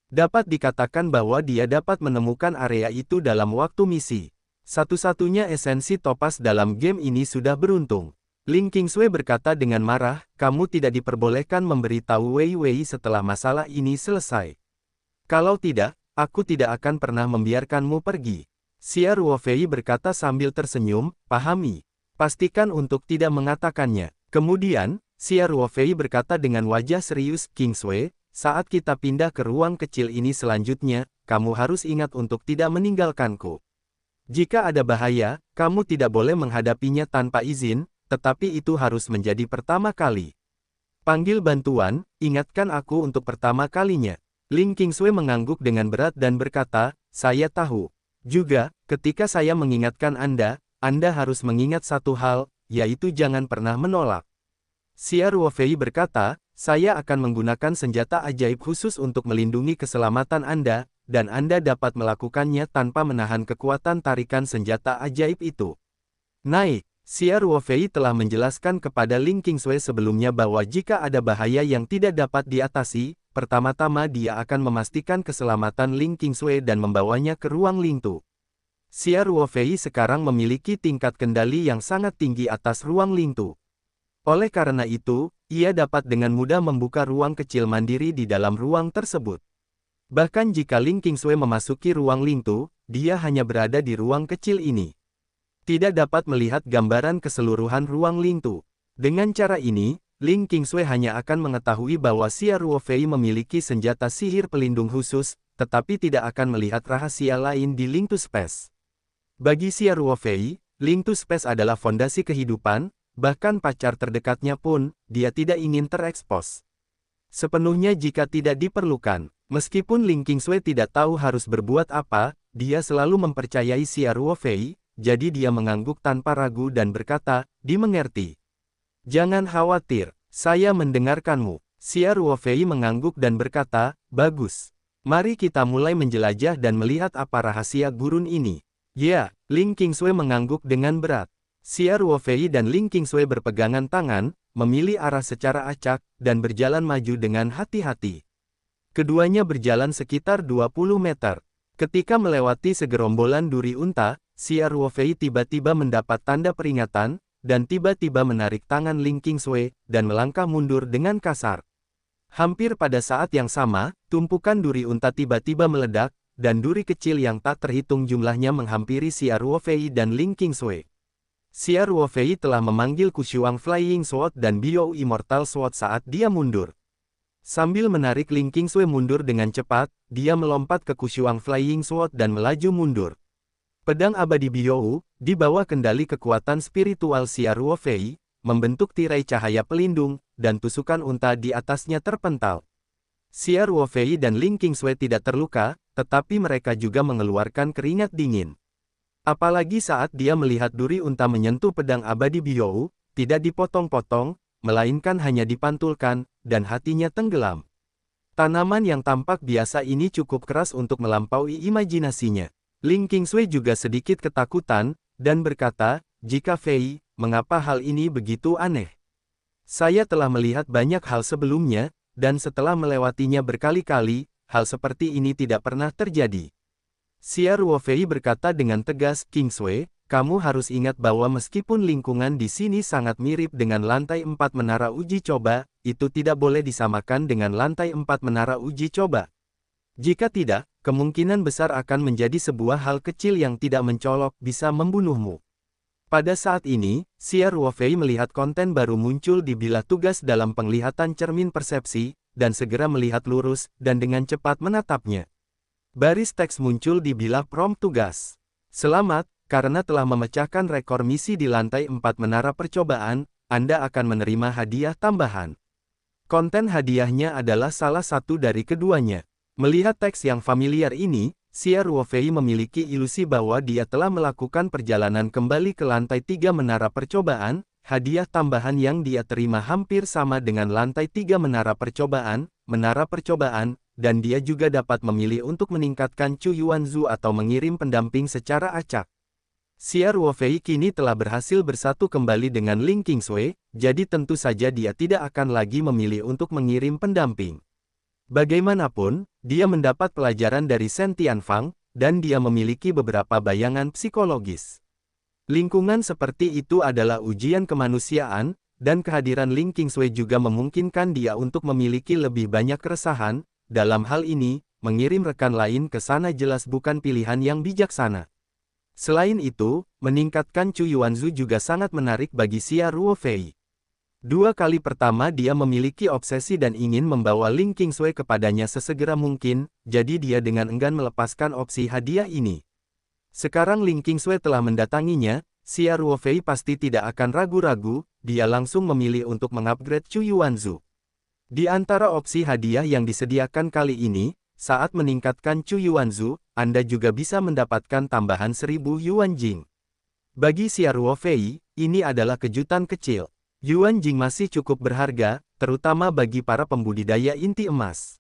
Dapat dikatakan bahwa dia dapat menemukan area itu dalam waktu misi. Satu-satunya esensi topas dalam game ini sudah beruntung. Ling Qingsui berkata dengan marah, kamu tidak diperbolehkan memberitahu Wei Wei setelah masalah ini selesai. Kalau tidak, aku tidak akan pernah membiarkanmu pergi. Xia Ruofei berkata sambil tersenyum, pahami. Pastikan untuk tidak mengatakannya. Kemudian, Xia Ruofei berkata dengan wajah serius, Qingsui, saat kita pindah ke ruang kecil ini selanjutnya, kamu harus ingat untuk tidak meninggalkanku. Jika ada bahaya, kamu tidak boleh menghadapinya tanpa izin, tetapi itu harus menjadi pertama kali. Panggil bantuan, ingatkan aku untuk pertama kalinya. Ling Qingsui mengangguk dengan berat dan berkata, saya tahu. Juga, ketika saya mengingatkan Anda, Anda harus mengingat satu hal, yaitu jangan pernah menolak. Xia Ruofei berkata, saya akan menggunakan senjata ajaib khusus untuk melindungi keselamatan Anda, dan Anda dapat melakukannya tanpa menahan kekuatan tarikan senjata ajaib itu. Naik, Xia Ruofei telah menjelaskan kepada Ling Qingsui sebelumnya bahwa jika ada bahaya yang tidak dapat diatasi, pertama-tama dia akan memastikan keselamatan Ling Qingsui dan membawanya ke ruang Lingtu. Xia Ruofei sekarang memiliki tingkat kendali yang sangat tinggi atas ruang Lingtu. Oleh karena itu, ia dapat dengan mudah membuka ruang kecil mandiri di dalam ruang tersebut. Bahkan jika Ling Qingsui memasuki ruang Lingtu, dia hanya berada di ruang kecil ini. Tidak dapat melihat gambaran keseluruhan ruang Lingtu. Dengan cara ini, Ling Qingsui hanya akan mengetahui bahwa Xia Ruofei memiliki senjata sihir pelindung khusus, tetapi tidak akan melihat rahasia lain di Lingtu Space. Bagi Xia Ruofei, Lingtu Space adalah fondasi kehidupan, bahkan pacar terdekatnya pun, dia tidak ingin terekspos. Sepenuhnya jika tidak diperlukan. Meskipun Ling Qingsui tidak tahu harus berbuat apa, dia selalu mempercayai Xia Ruofei, jadi dia mengangguk tanpa ragu dan berkata, dimengerti. Jangan khawatir, saya mendengarkanmu. Xia Ruofei mengangguk dan berkata, bagus. Mari kita mulai menjelajah dan melihat apa rahasia gurun ini. Ya, Ling Qingsui mengangguk dengan berat. Xia Ruofei dan Ling Qingsui berpegangan tangan, memilih arah secara acak, dan berjalan maju dengan hati-hati. Keduanya berjalan sekitar 20 meter. Ketika melewati segerombolan duri unta, Xia Ruofei tiba-tiba mendapat tanda peringatan, dan tiba-tiba menarik tangan Ling Qingsui, dan melangkah mundur dengan kasar. Hampir pada saat yang sama, tumpukan duri unta tiba-tiba meledak, dan duri kecil yang tak terhitung jumlahnya menghampiri Xia Ruofei dan Ling Qingsui. Xia Ruofei telah memanggil Kushuang Flying Sword dan Biou Immortal Sword saat dia mundur. Sambil menarik Ling Qingsui mundur dengan cepat, dia melompat ke Kushuang Flying Sword dan melaju mundur. Pedang abadi Biou, di bawah kendali kekuatan spiritual Xia Ruofei, membentuk tirai cahaya pelindung, dan tusukan unta di atasnya terpental. Xia Ruofei dan Ling Qingsui tidak terluka, tetapi mereka juga mengeluarkan keringat dingin. Apalagi saat dia melihat duri unta menyentuh pedang abadi Biou, tidak dipotong-potong, melainkan hanya dipantulkan, dan hatinya tenggelam. Tanaman yang tampak biasa ini cukup keras untuk melampaui imajinasinya. Ling Qingsui juga sedikit ketakutan, dan berkata, jika Fei, mengapa hal ini begitu aneh? Saya telah melihat banyak hal sebelumnya, dan setelah melewatinya berkali-kali, hal seperti ini tidak pernah terjadi. Xia Ruofei berkata dengan tegas, Qingsui, kamu harus ingat bahwa meskipun lingkungan di sini sangat mirip dengan lantai 4 menara uji coba, itu tidak boleh disamakan dengan lantai 4 menara uji coba. Jika tidak, kemungkinan besar akan menjadi sebuah hal kecil yang tidak mencolok bisa membunuhmu. Pada saat ini, Xia Ruofei melihat konten baru muncul di bilah tugas dalam penglihatan cermin persepsi, dan segera melihat lurus, dan dengan cepat menatapnya. Baris teks muncul di bilah prompt tugas. Selamat, karena telah memecahkan rekor misi di lantai 4 menara percobaan, Anda akan menerima hadiah tambahan. Konten hadiahnya adalah salah satu dari keduanya. Melihat teks yang familiar ini, Xia Ruofei memiliki ilusi bahwa dia telah melakukan perjalanan kembali ke lantai 3 menara percobaan, hadiah tambahan yang dia terima hampir sama dengan lantai 3 menara percobaan, dan dia juga dapat memilih untuk meningkatkan Chu Yuanzu atau mengirim pendamping secara acak. Xia Ruofei kini telah berhasil bersatu kembali dengan Ling Qingsui, jadi tentu saja dia tidak akan lagi memilih untuk mengirim pendamping. Bagaimanapun, dia mendapat pelajaran dari Shen Tianfang, dan dia memiliki beberapa bayangan psikologis. Lingkungan seperti itu adalah ujian kemanusiaan, dan kehadiran Ling Qingsui juga memungkinkan dia untuk memiliki lebih banyak keresahan. Dalam hal ini, mengirim rekan lain ke sana jelas bukan pilihan yang bijaksana. Selain itu, meningkatkan Chu Yuanzu juga sangat menarik bagi Xia Ruofei. 2 kali pertama dia memiliki obsesi dan ingin membawa Ling Qingsui kepadanya sesegera mungkin, jadi dia dengan enggan melepaskan opsi hadiah ini. Sekarang Ling Qingsui telah mendatanginya, Xia Ruofei pasti tidak akan ragu-ragu, dia langsung memilih untuk mengupgrade Chu Yuanzu. Di antara opsi hadiah yang disediakan kali ini, saat meningkatkan Chu Yuanzu, Anda juga bisa mendapatkan tambahan 1000 Yuan Jing. Bagi Xia Ruofei, ini adalah kejutan kecil. Yuan Jing masih cukup berharga, terutama bagi para pembudidaya inti emas.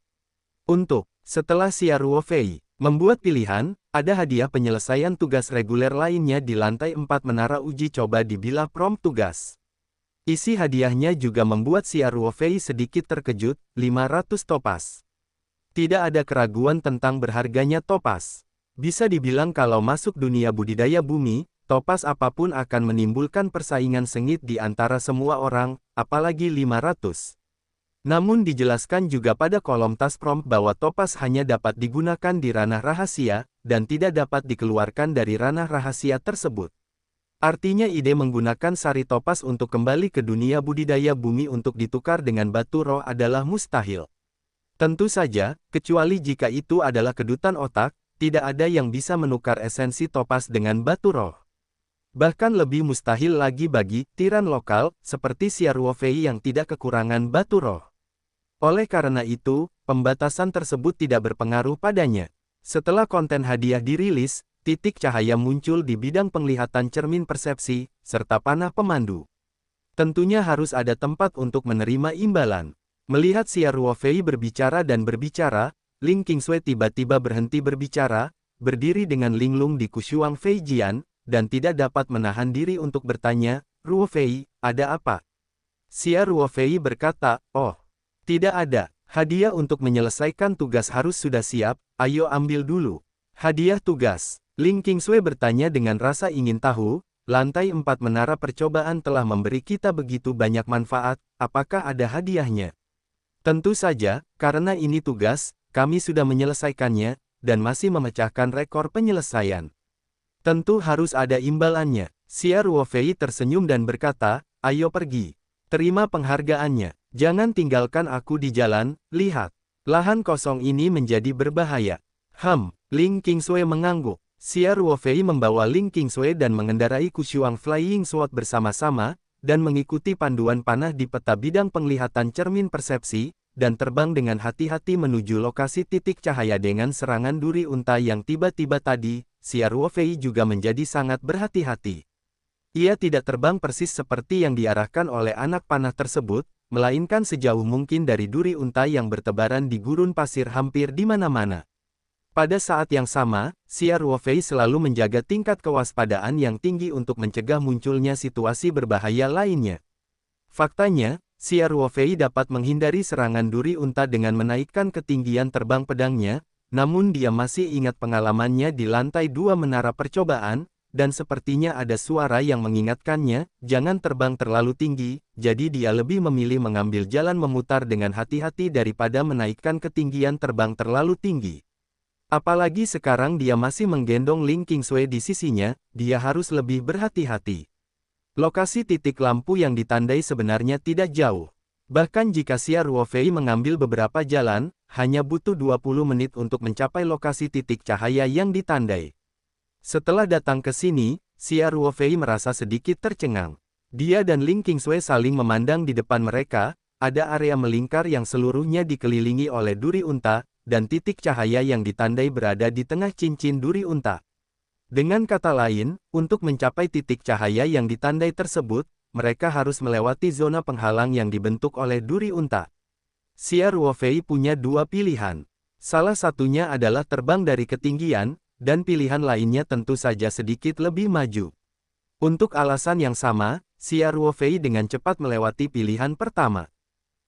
Setelah Xia Ruofei membuat pilihan, ada hadiah penyelesaian tugas reguler lainnya di lantai 4 menara uji coba di Bilah Prom tugas. Isi hadiahnya juga membuat Xia Ruofei sedikit terkejut, 500 topas. Tidak ada keraguan tentang berharganya topas. Bisa dibilang kalau masuk dunia budidaya bumi, topas apapun akan menimbulkan persaingan sengit di antara semua orang, apalagi 500. Namun dijelaskan juga pada kolom task prompt bahwa topas hanya dapat digunakan di ranah rahasia, dan tidak dapat dikeluarkan dari ranah rahasia tersebut. Artinya ide menggunakan sari topas untuk kembali ke dunia budidaya bumi untuk ditukar dengan batu roh adalah mustahil. Tentu saja, kecuali jika itu adalah kedutan otak, tidak ada yang bisa menukar esensi topas dengan batu roh. Bahkan lebih mustahil lagi bagi tiran lokal, seperti Xia Ruofei yang tidak kekurangan batu roh. Oleh karena itu, pembatasan tersebut tidak berpengaruh padanya. Setelah konten hadiah dirilis, titik cahaya muncul di bidang penglihatan cermin persepsi, serta panah pemandu. Tentunya harus ada tempat untuk menerima imbalan. Melihat Xia Ruofei berbicara dan berbicara, Ling Qingsui tiba-tiba berhenti berbicara, berdiri dengan linglung di Kushuang Feijian, dan tidak dapat menahan diri untuk bertanya, "Ruofei, ada apa?" Xia Ruofei berkata, "Oh, tidak ada. Hadiah untuk menyelesaikan tugas harus sudah siap, ayo ambil dulu." Hadiah tugas. Ling Qingsui bertanya dengan rasa ingin tahu, lantai 4 menara percobaan telah memberi kita begitu banyak manfaat, apakah ada hadiahnya? Tentu saja, karena ini tugas, kami sudah menyelesaikannya, dan masih memecahkan rekor penyelesaian. Tentu harus ada imbalannya. Xia Ruofei tersenyum dan berkata, "Ayo pergi. Terima penghargaannya. Jangan tinggalkan aku di jalan, lihat. Lahan kosong ini menjadi berbahaya." Ling Qingsui mengangguk. Xia Ruofei membawa Ling Qingsui dan mengendarai Kushuang Flying Sword bersama-sama, dan mengikuti panduan panah di peta bidang penglihatan cermin persepsi, dan terbang dengan hati-hati menuju lokasi titik cahaya dengan serangan duri unta yang tiba-tiba tadi. Xia Ruofei juga menjadi sangat berhati-hati. Ia tidak terbang persis seperti yang diarahkan oleh anak panah tersebut, melainkan sejauh mungkin dari duri unta yang bertebaran di gurun pasir hampir di mana-mana. Pada saat yang sama, Xia Ruofei selalu menjaga tingkat kewaspadaan yang tinggi untuk mencegah munculnya situasi berbahaya lainnya. Faktanya, Xia Ruofei dapat menghindari serangan duri unta dengan menaikkan ketinggian terbang pedangnya, namun dia masih ingat pengalamannya di lantai 2 menara percobaan, dan sepertinya ada suara yang mengingatkannya, jangan terbang terlalu tinggi, jadi dia lebih memilih mengambil jalan memutar dengan hati-hati daripada menaikkan ketinggian terbang terlalu tinggi. Apalagi sekarang dia masih menggendong Ling Qingsui di sisinya, dia harus lebih berhati-hati. Lokasi titik lampu yang ditandai sebenarnya tidak jauh. Bahkan jika Xia Ruofei mengambil beberapa jalan, hanya butuh 20 menit untuk mencapai lokasi titik cahaya yang ditandai. Setelah datang ke sini, Xia Ruofei merasa sedikit tercengang. Dia dan Ling Qingsui saling memandang di depan mereka, ada area melingkar yang seluruhnya dikelilingi oleh duri unta, dan titik cahaya yang ditandai berada di tengah cincin duri unta. Dengan kata lain, untuk mencapai titik cahaya yang ditandai tersebut, mereka harus melewati zona penghalang yang dibentuk oleh duri unta. Xia Ruofei punya dua pilihan. Salah satunya adalah terbang dari ketinggian, dan pilihan lainnya tentu saja sedikit lebih maju. Untuk alasan yang sama, Xia Ruofei dengan cepat melewati pilihan pertama.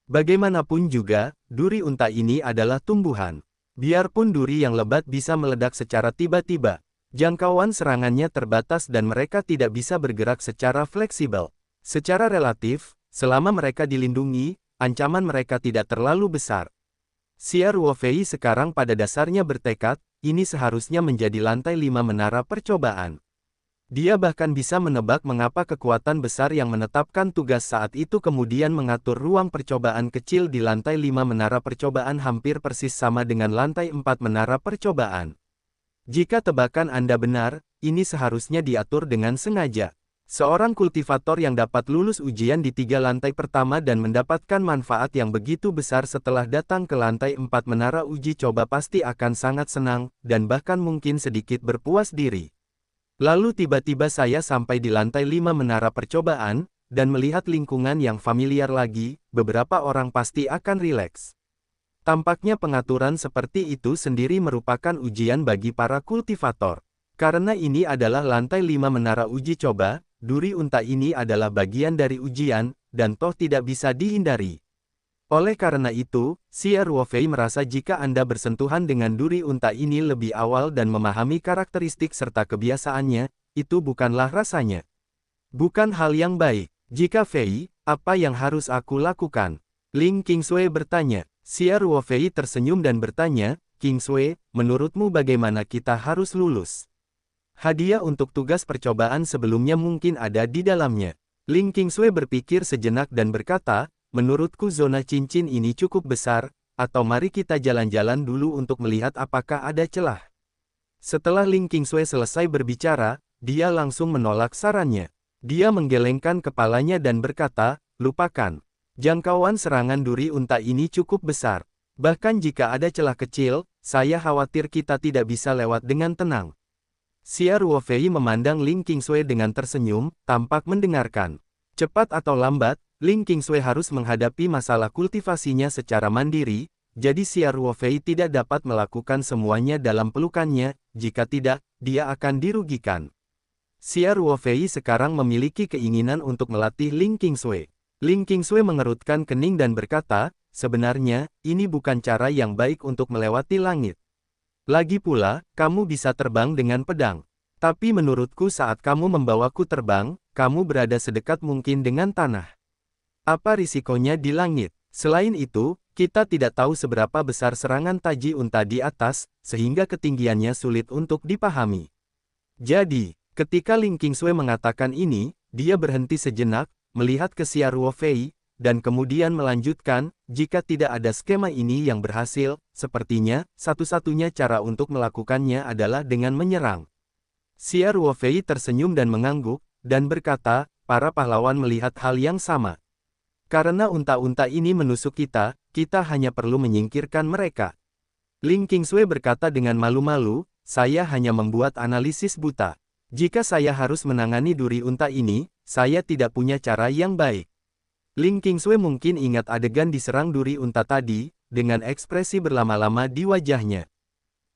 Bagaimanapun juga, duri unta ini adalah tumbuhan. Biarpun duri yang lebat bisa meledak secara tiba-tiba, jangkauan serangannya terbatas dan mereka tidak bisa bergerak secara fleksibel. Secara relatif, selama mereka dilindungi, ancaman mereka tidak terlalu besar. Xia Ruofei sekarang pada dasarnya bertekad, ini seharusnya menjadi lantai 5 menara percobaan. Dia bahkan bisa menebak mengapa kekuatan besar yang menetapkan tugas saat itu kemudian mengatur ruang percobaan kecil di lantai 5 menara percobaan hampir persis sama dengan lantai 4 menara percobaan. Jika tebakan Anda benar, ini seharusnya diatur dengan sengaja. Seorang kultivator yang dapat lulus ujian di 3 lantai pertama dan mendapatkan manfaat yang begitu besar setelah datang ke lantai 4 menara uji coba pasti akan sangat senang, dan bahkan mungkin sedikit berpuas diri. Lalu tiba-tiba saya sampai di lantai 5 menara percobaan, dan melihat lingkungan yang familiar lagi, beberapa orang pasti akan rileks. Tampaknya pengaturan seperti itu sendiri merupakan ujian bagi para kultivator. Karena ini adalah lantai 5 menara uji coba, duri unta ini adalah bagian dari ujian, dan toh tidak bisa dihindari. Oleh karena itu, Sier Wofei merasa jika Anda bersentuhan dengan duri unta ini lebih awal dan memahami karakteristik serta kebiasaannya, itu bukanlah rasanya. Bukan hal yang baik. Jika Fei, apa yang harus aku lakukan? Ling Qingsui bertanya. Sier Wofei tersenyum dan bertanya, Qingsui, menurutmu bagaimana kita harus lulus? Hadiah untuk tugas percobaan sebelumnya mungkin ada di dalamnya. Ling Qingsui berpikir sejenak dan berkata, menurutku zona cincin ini cukup besar, atau mari kita jalan-jalan dulu untuk melihat apakah ada celah. Setelah Ling Qingsui selesai berbicara, dia langsung menolak sarannya. Dia menggelengkan kepalanya dan berkata, lupakan. Jangkauan serangan duri unta ini cukup besar. Bahkan jika ada celah kecil, saya khawatir kita tidak bisa lewat dengan tenang. Sier Wofei memandang Ling Qingsui dengan tersenyum, tampak mendengarkan. Cepat atau lambat, Ling Qingsui harus menghadapi masalah kultivasinya secara mandiri, jadi Sier Wofei tidak dapat melakukan semuanya dalam pelukannya, jika tidak, dia akan dirugikan. Sier Wofei sekarang memiliki keinginan untuk melatih Ling Qingsui. Ling Qingsui mengerutkan kening dan berkata, sebenarnya, ini bukan cara yang baik untuk melewati langit. Lagi pula, kamu bisa terbang dengan pedang. Tapi menurutku saat kamu membawaku terbang, kamu berada sedekat mungkin dengan tanah. Apa risikonya di langit? Selain itu, kita tidak tahu seberapa besar serangan taji unta di atas, sehingga ketinggiannya sulit untuk dipahami. Jadi, ketika Ling Qingsui mengatakan ini, dia berhenti sejenak, melihat ke Sier Wofei, dan kemudian melanjutkan, jika tidak ada skema ini yang berhasil, sepertinya, satu-satunya cara untuk melakukannya adalah dengan menyerang. Sier Wofei tersenyum dan mengangguk, dan berkata, para pahlawan melihat hal yang sama. Karena unta-unta ini menusuk kita, kita hanya perlu menyingkirkan mereka. Ling Qingsui berkata dengan malu-malu, saya hanya membuat analisis buta. Jika saya harus menangani duri unta ini, saya tidak punya cara yang baik. Ling Qingsui mungkin ingat adegan diserang duri unta tadi, dengan ekspresi berlama-lama di wajahnya.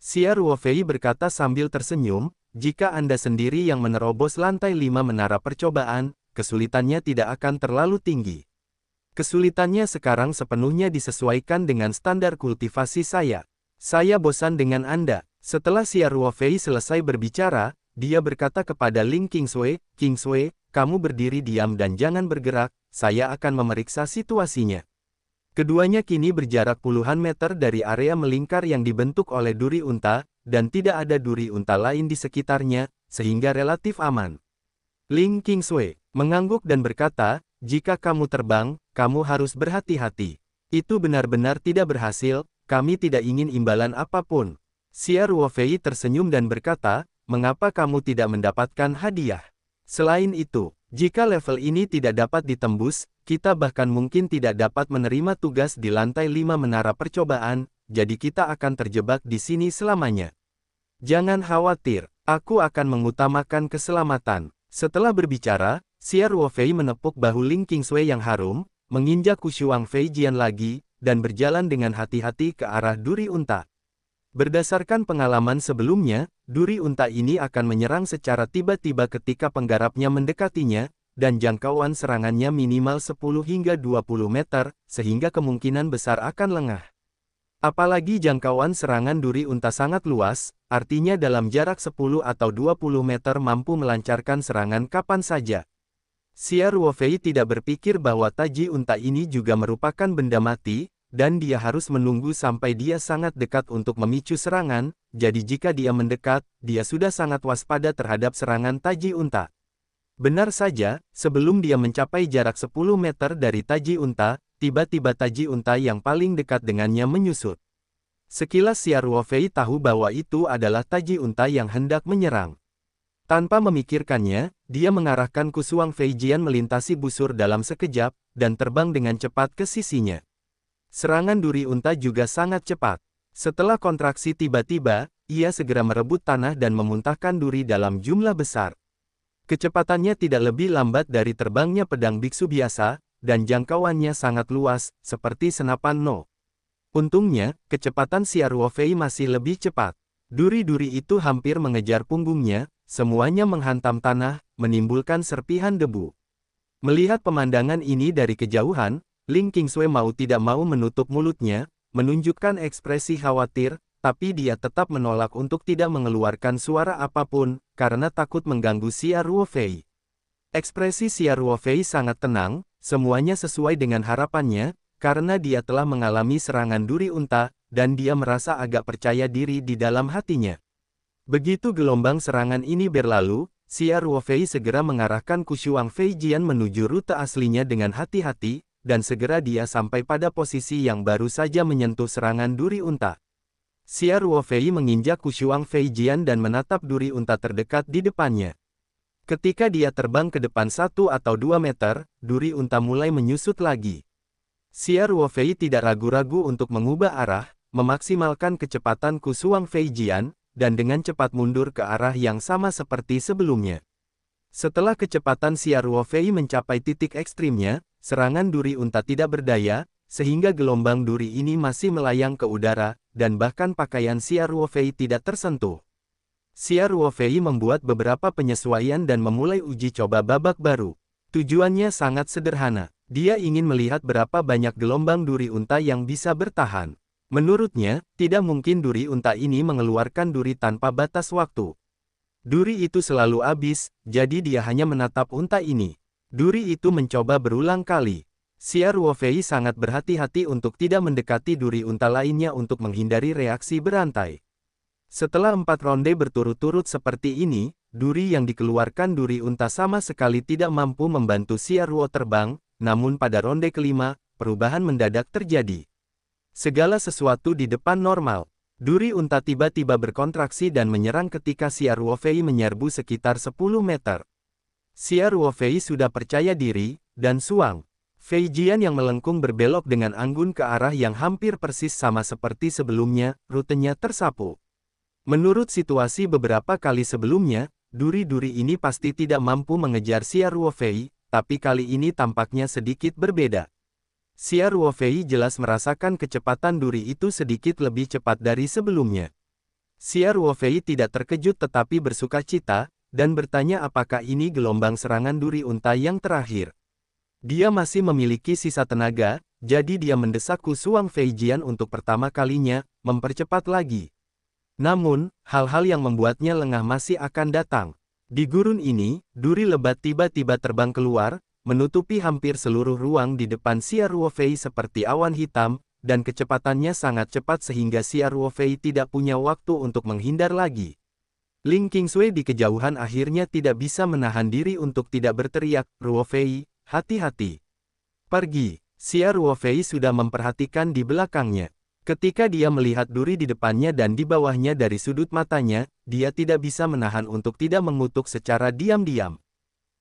Sier Wofei berkata sambil tersenyum, jika Anda sendiri yang menerobos lantai 5 menara percobaan, kesulitannya tidak akan terlalu tinggi. Kesulitannya sekarang sepenuhnya disesuaikan dengan standar kultivasi saya. Saya bosan dengan Anda. Setelah Sier Wofei selesai berbicara, dia berkata kepada Ling Qingsui, Qingsui, kamu berdiri diam dan jangan bergerak, saya akan memeriksa situasinya. Keduanya kini berjarak puluhan meter dari area melingkar yang dibentuk oleh duri unta, dan tidak ada duri unta lain di sekitarnya, sehingga relatif aman. Ling Qingsui mengangguk dan berkata, jika kamu terbang, kamu harus berhati-hati. Itu benar-benar tidak berhasil, kami tidak ingin imbalan apapun. Sier Wofei tersenyum dan berkata, mengapa kamu tidak mendapatkan hadiah? Selain itu, jika level ini tidak dapat ditembus, kita bahkan mungkin tidak dapat menerima tugas di lantai 5 menara percobaan, jadi kita akan terjebak di sini selamanya. Jangan khawatir, aku akan mengutamakan keselamatan. Setelah berbicara, Sier Wofei menepuk bahu Ling Qingsui yang harum, menginjak Kushuang Feijian lagi, dan berjalan dengan hati-hati ke arah duri unta. Berdasarkan pengalaman sebelumnya, duri unta ini akan menyerang secara tiba-tiba ketika penggarapnya mendekatinya, dan jangkauan serangannya minimal 10 hingga 20 meter, sehingga kemungkinan besar akan lengah. Apalagi jangkauan serangan duri unta sangat luas, artinya dalam jarak 10 atau 20 meter mampu melancarkan serangan kapan saja. Sier Wofei tidak berpikir bahwa taji unta ini juga merupakan benda mati, dan dia harus menunggu sampai dia sangat dekat untuk memicu serangan, jadi jika dia mendekat, dia sudah sangat waspada terhadap serangan taji unta. Benar saja, sebelum dia mencapai jarak 10 meter dari taji unta, tiba-tiba taji unta yang paling dekat dengannya menyusut. Sekilas Sier Wofei tahu bahwa itu adalah taji unta yang hendak menyerang. Tanpa memikirkannya, dia mengarahkan Kushuang Feijian melintasi busur dalam sekejap, dan terbang dengan cepat ke sisinya. Serangan duri unta juga sangat cepat. Setelah kontraksi tiba-tiba, ia segera merebut tanah dan memuntahkan duri dalam jumlah besar. Kecepatannya tidak lebih lambat dari terbangnya pedang biksu biasa, dan jangkauannya sangat luas, seperti senapan No. Untungnya, kecepatan Xia Ruofei masih lebih cepat. Duri-duri itu hampir mengejar punggungnya, semuanya menghantam tanah, menimbulkan serpihan debu. Melihat pemandangan ini dari kejauhan, Ling Qingsui mau tidak mau menutup mulutnya, menunjukkan ekspresi khawatir, tapi dia tetap menolak untuk tidak mengeluarkan suara apapun, karena takut mengganggu Xia Ruofei. Ekspresi Xia Ruofei sangat tenang, semuanya sesuai dengan harapannya, karena dia telah mengalami serangan duri unta, dan dia merasa agak percaya diri di dalam hatinya. Begitu gelombang serangan ini berlalu, Xia Ruofei segera mengarahkan Kushuang Feijian menuju rute aslinya dengan hati-hati, dan segera dia sampai pada posisi yang baru saja menyentuh serangan duri unta. Xia Ruofei menginjak Kushuang Feijian dan menatap duri unta terdekat di depannya. Ketika dia terbang ke depan 1 atau 2 meter, duri unta mulai menyusut lagi. Xia Ruofei tidak ragu-ragu untuk mengubah arah, memaksimalkan kecepatan Kushuang Feijian, dan dengan cepat mundur ke arah yang sama seperti sebelumnya. Setelah kecepatan Xia Ruofei mencapai titik ekstrimnya, serangan duri unta tidak berdaya, sehingga gelombang duri ini masih melayang ke udara, dan bahkan pakaian Xia Ruofei tidak tersentuh. Xia Ruofei membuat beberapa penyesuaian dan memulai uji coba babak baru. Tujuannya sangat sederhana. Dia ingin melihat berapa banyak gelombang duri unta yang bisa bertahan. Menurutnya, tidak mungkin duri unta ini mengeluarkan duri tanpa batas waktu. Duri itu selalu habis, jadi dia hanya menatap unta ini. Duri itu mencoba berulang kali. Xia Ruofei sangat berhati-hati untuk tidak mendekati duri unta lainnya untuk menghindari reaksi berantai. Setelah 4 ronde berturut-turut seperti ini, duri yang dikeluarkan duri unta sama sekali tidak mampu membantu Xia Ruo terbang. Namun pada ronde kelima, perubahan mendadak terjadi. Segala sesuatu di depan normal. Duri unta tiba-tiba berkontraksi dan menyerang ketika Xia Ruofei menyerbu sekitar 10 meter. Xia Ruofei sudah percaya diri, dan Suang Feijian yang melengkung berbelok dengan anggun ke arah yang hampir persis sama seperti sebelumnya, rutenya tersapu. Menurut situasi beberapa kali sebelumnya, duri-duri ini pasti tidak mampu mengejar Xia Ruofei, tapi kali ini tampaknya sedikit berbeda. Xia Ruofei jelas merasakan kecepatan duri itu sedikit lebih cepat dari sebelumnya. Xia Ruofei tidak terkejut tetapi bersukacita, dan bertanya apakah ini gelombang serangan duri unta yang terakhir. Dia masih memiliki sisa tenaga, jadi dia mendesak Kushuang Feijian untuk pertama kalinya, mempercepat lagi. Namun, hal-hal yang membuatnya lengah masih akan datang. Di gurun ini, duri lebat tiba-tiba terbang keluar, menutupi hampir seluruh ruang di depan Xia Ruofei seperti awan hitam, dan kecepatannya sangat cepat sehingga Xia Ruofei tidak punya waktu untuk menghindar lagi. Ling Qingsui di kejauhan akhirnya tidak bisa menahan diri untuk tidak berteriak, "Ruofei, hati-hati. Pergi." Xia Ruofei sudah memperhatikan di belakangnya. Ketika dia melihat duri di depannya dan di bawahnya dari sudut matanya, dia tidak bisa menahan untuk tidak mengutuk secara diam-diam.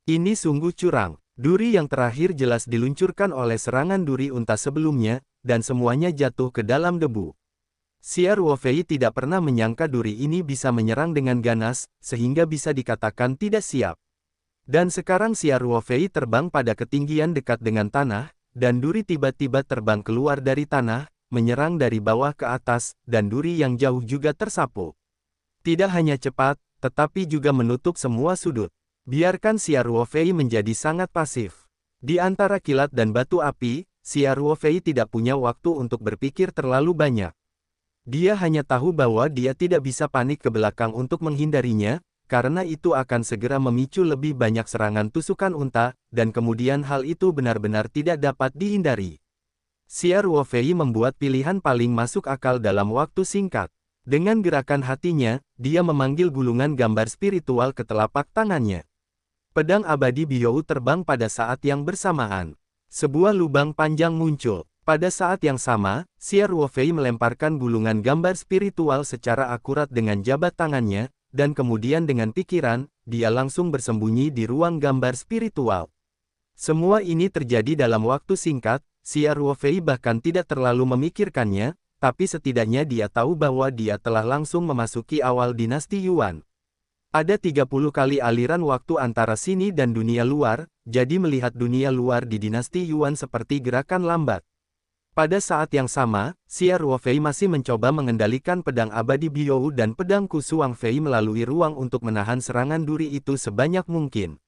Ini sungguh curang. Duri yang terakhir jelas diluncurkan oleh serangan duri unta sebelumnya, dan semuanya jatuh ke dalam debu. Xia Ruofei tidak pernah menyangka duri ini bisa menyerang dengan ganas, sehingga bisa dikatakan tidak siap. Dan sekarang Xia Ruofei terbang pada ketinggian dekat dengan tanah, dan duri tiba-tiba terbang keluar dari tanah, menyerang dari bawah ke atas, dan duri yang jauh juga tersapu. Tidak hanya cepat, tetapi juga menutup semua sudut. Biarkan Xia Ruofei menjadi sangat pasif. Di antara kilat dan batu api, Xia Ruofei tidak punya waktu untuk berpikir terlalu banyak. Dia hanya tahu bahwa dia tidak bisa panik ke belakang untuk menghindarinya, karena itu akan segera memicu lebih banyak serangan tusukan unta, dan kemudian hal itu benar-benar tidak dapat dihindari. Xia Ruofei membuat pilihan paling masuk akal dalam waktu singkat. Dengan gerakan hatinya, dia memanggil gulungan gambar spiritual ke telapak tangannya. Pedang abadi Biyou terbang pada saat yang bersamaan. Sebuah lubang panjang muncul. Pada saat yang sama, Xia Ruofei melemparkan gulungan gambar spiritual secara akurat dengan jabat tangannya, dan kemudian dengan pikiran, dia langsung bersembunyi di ruang gambar spiritual. Semua ini terjadi dalam waktu singkat. Xia Ruofei bahkan tidak terlalu memikirkannya, tapi setidaknya dia tahu bahwa dia telah langsung memasuki awal dinasti Yuan. Ada 30 kali aliran waktu antara sini dan dunia luar, jadi melihat dunia luar di dinasti Yuan seperti gerakan lambat. Pada saat yang sama, Xia Ruofei masih mencoba mengendalikan pedang abadi Biou dan pedang Kusu Wang Fei melalui ruang untuk menahan serangan duri itu sebanyak mungkin.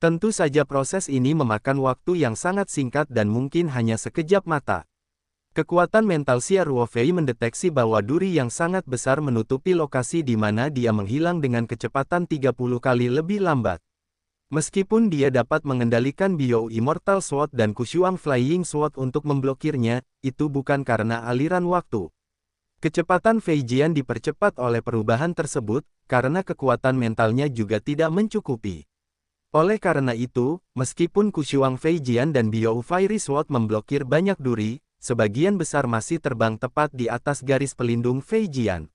Tentu saja proses ini memakan waktu yang sangat singkat dan mungkin hanya sekejap mata. Kekuatan mental Xia Ruofei mendeteksi bahwa duri yang sangat besar menutupi lokasi di mana dia menghilang dengan kecepatan 30 kali lebih lambat. Meskipun dia dapat mengendalikan Biou Immortal Sword dan Kushuang Flying Sword untuk memblokirnya, itu bukan karena aliran waktu. Kecepatan Fei Jian dipercepat oleh perubahan tersebut, karena kekuatan mentalnya juga tidak mencukupi. Oleh karena itu, meskipun Kushuang Fei Jian dan Biou Fiery Sword memblokir banyak duri, sebagian besar masih terbang tepat di atas garis pelindung Fei Jian.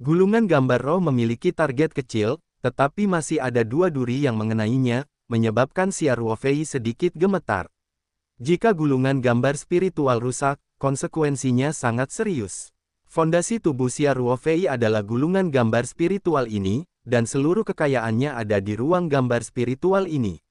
Gulungan gambar roh memiliki target kecil, tetapi masih ada 2 duri yang mengenainya, menyebabkan Xia Ruofei sedikit gemetar. Jika gulungan gambar spiritual rusak, konsekuensinya sangat serius. Fondasi tubuh Xia Ruofei adalah gulungan gambar spiritual ini, dan seluruh kekayaannya ada di ruang gambar spiritual ini.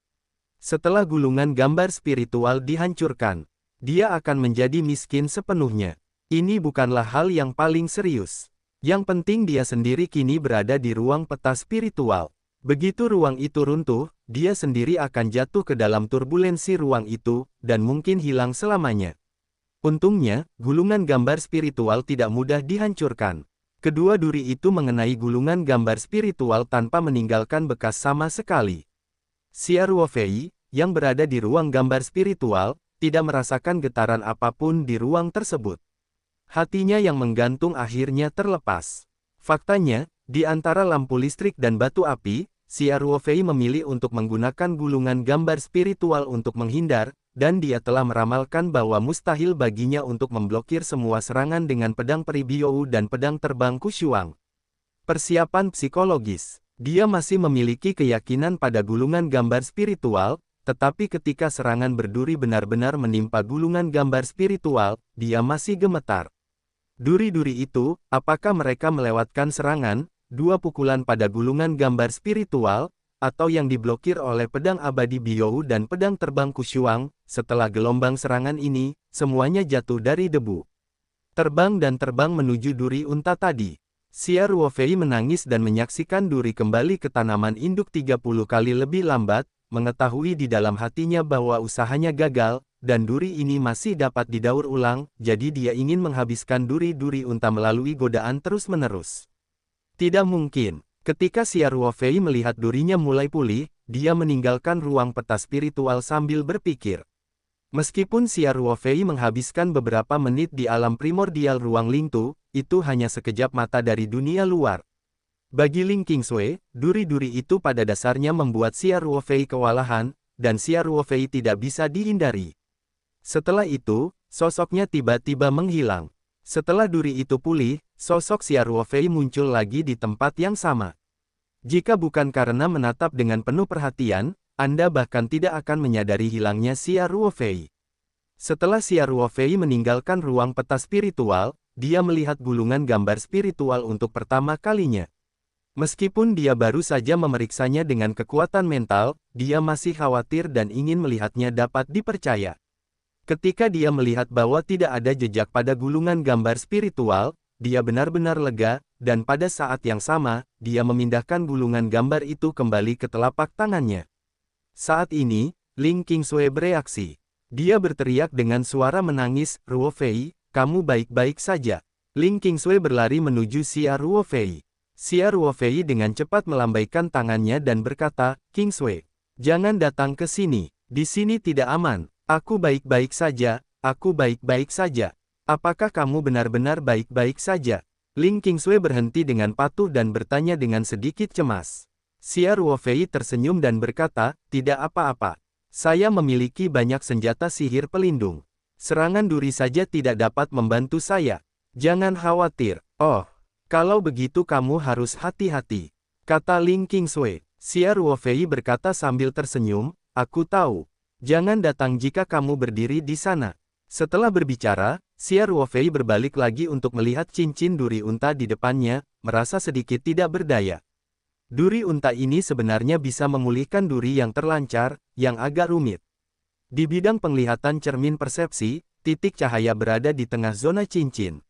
Setelah gulungan gambar spiritual dihancurkan, dia akan menjadi miskin sepenuhnya. Ini bukanlah hal yang paling serius. Yang penting dia sendiri kini berada di ruang peta spiritual. Begitu ruang itu runtuh, dia sendiri akan jatuh ke dalam turbulensi ruang itu, dan mungkin hilang selamanya. Untungnya, gulungan gambar spiritual tidak mudah dihancurkan. Kedua duri itu mengenai gulungan gambar spiritual tanpa meninggalkan bekas sama sekali. Xia Ruofei, yang berada di ruang gambar spiritual, tidak merasakan getaran apapun di ruang tersebut. Hatinya yang menggantung akhirnya terlepas. Faktanya, di antara lampu listrik dan batu api, Xia Ruofei memilih untuk menggunakan gulungan gambar spiritual untuk menghindar, dan dia telah meramalkan bahwa mustahil baginya untuk memblokir semua serangan dengan pedang peri Biou dan pedang terbang Kushuang. Persiapan psikologis. Dia masih memiliki keyakinan pada gulungan gambar spiritual, tetapi ketika serangan berduri benar-benar menimpa gulungan gambar spiritual, dia masih gemetar. Duri-duri itu, apakah mereka melewatkan serangan, 2 pukulan pada gulungan gambar spiritual, atau yang diblokir oleh pedang abadi Biou dan pedang terbang Kushuang? Setelah gelombang serangan ini, semuanya jatuh dari debu. Terbang dan terbang menuju duri unta tadi. Xia Ruofei menangis dan menyaksikan duri kembali ke tanaman induk 30 kali lebih lambat, mengetahui di dalam hatinya bahwa usahanya gagal, dan duri ini masih dapat didaur ulang, jadi dia ingin menghabiskan duri-duri unta melalui godaan terus-menerus. Tidak mungkin. Ketika Xia Ruofei melihat durinya mulai pulih, dia meninggalkan ruang peta spiritual sambil berpikir. Meskipun Xia Ruofei menghabiskan beberapa menit di alam primordial ruang Lingtu, itu hanya sekejap mata dari dunia luar. Bagi Ling Qingsui, duri-duri itu pada dasarnya membuat Xia Ruofei kewalahan, dan Xia Ruofei tidak bisa dihindari. Setelah itu, sosoknya tiba-tiba menghilang. Setelah duri itu pulih, sosok Xia Ruofei muncul lagi di tempat yang sama. Jika bukan karena menatap dengan penuh perhatian, Anda bahkan tidak akan menyadari hilangnya Xia Ruofei. Setelah Xia Ruofei meninggalkan ruang peta spiritual, dia melihat gulungan gambar spiritual untuk pertama kalinya. Meskipun dia baru saja memeriksanya dengan kekuatan mental, dia masih khawatir dan ingin melihatnya dapat dipercaya. Ketika dia melihat bahwa tidak ada jejak pada gulungan gambar spiritual, dia benar-benar lega, dan pada saat yang sama, dia memindahkan gulungan gambar itu kembali ke telapak tangannya. Saat ini, Ling Qingsui bereaksi. Dia berteriak dengan suara menangis, "Ruofei, kamu baik-baik saja." Ling Qingsui berlari menuju Xia Ruofei. Xia Ruofei dengan cepat melambaikan tangannya dan berkata, "Qingsui, jangan datang ke sini. Di sini tidak aman. Aku baik-baik saja, aku baik-baik saja. Apakah kamu benar-benar baik-baik saja?" Ling Qingsui berhenti dengan patuh dan bertanya dengan sedikit cemas. Xia Ruofei tersenyum dan berkata, "Tidak apa-apa. Saya memiliki banyak senjata sihir pelindung. Serangan duri saja tidak dapat membantu saya. Jangan khawatir." "Oh, kalau begitu kamu harus hati-hati," kata Ling Qingsui. Xia Ruofei berkata sambil tersenyum, "Aku tahu. Jangan datang jika kamu berdiri di sana." Setelah berbicara, Xia Ruofei berbalik lagi untuk melihat cincin duri unta di depannya, merasa sedikit tidak berdaya. Duri unta ini sebenarnya bisa memulihkan duri yang terlancar, yang agak rumit. Di bidang penglihatan cermin persepsi, titik cahaya berada di tengah zona cincin.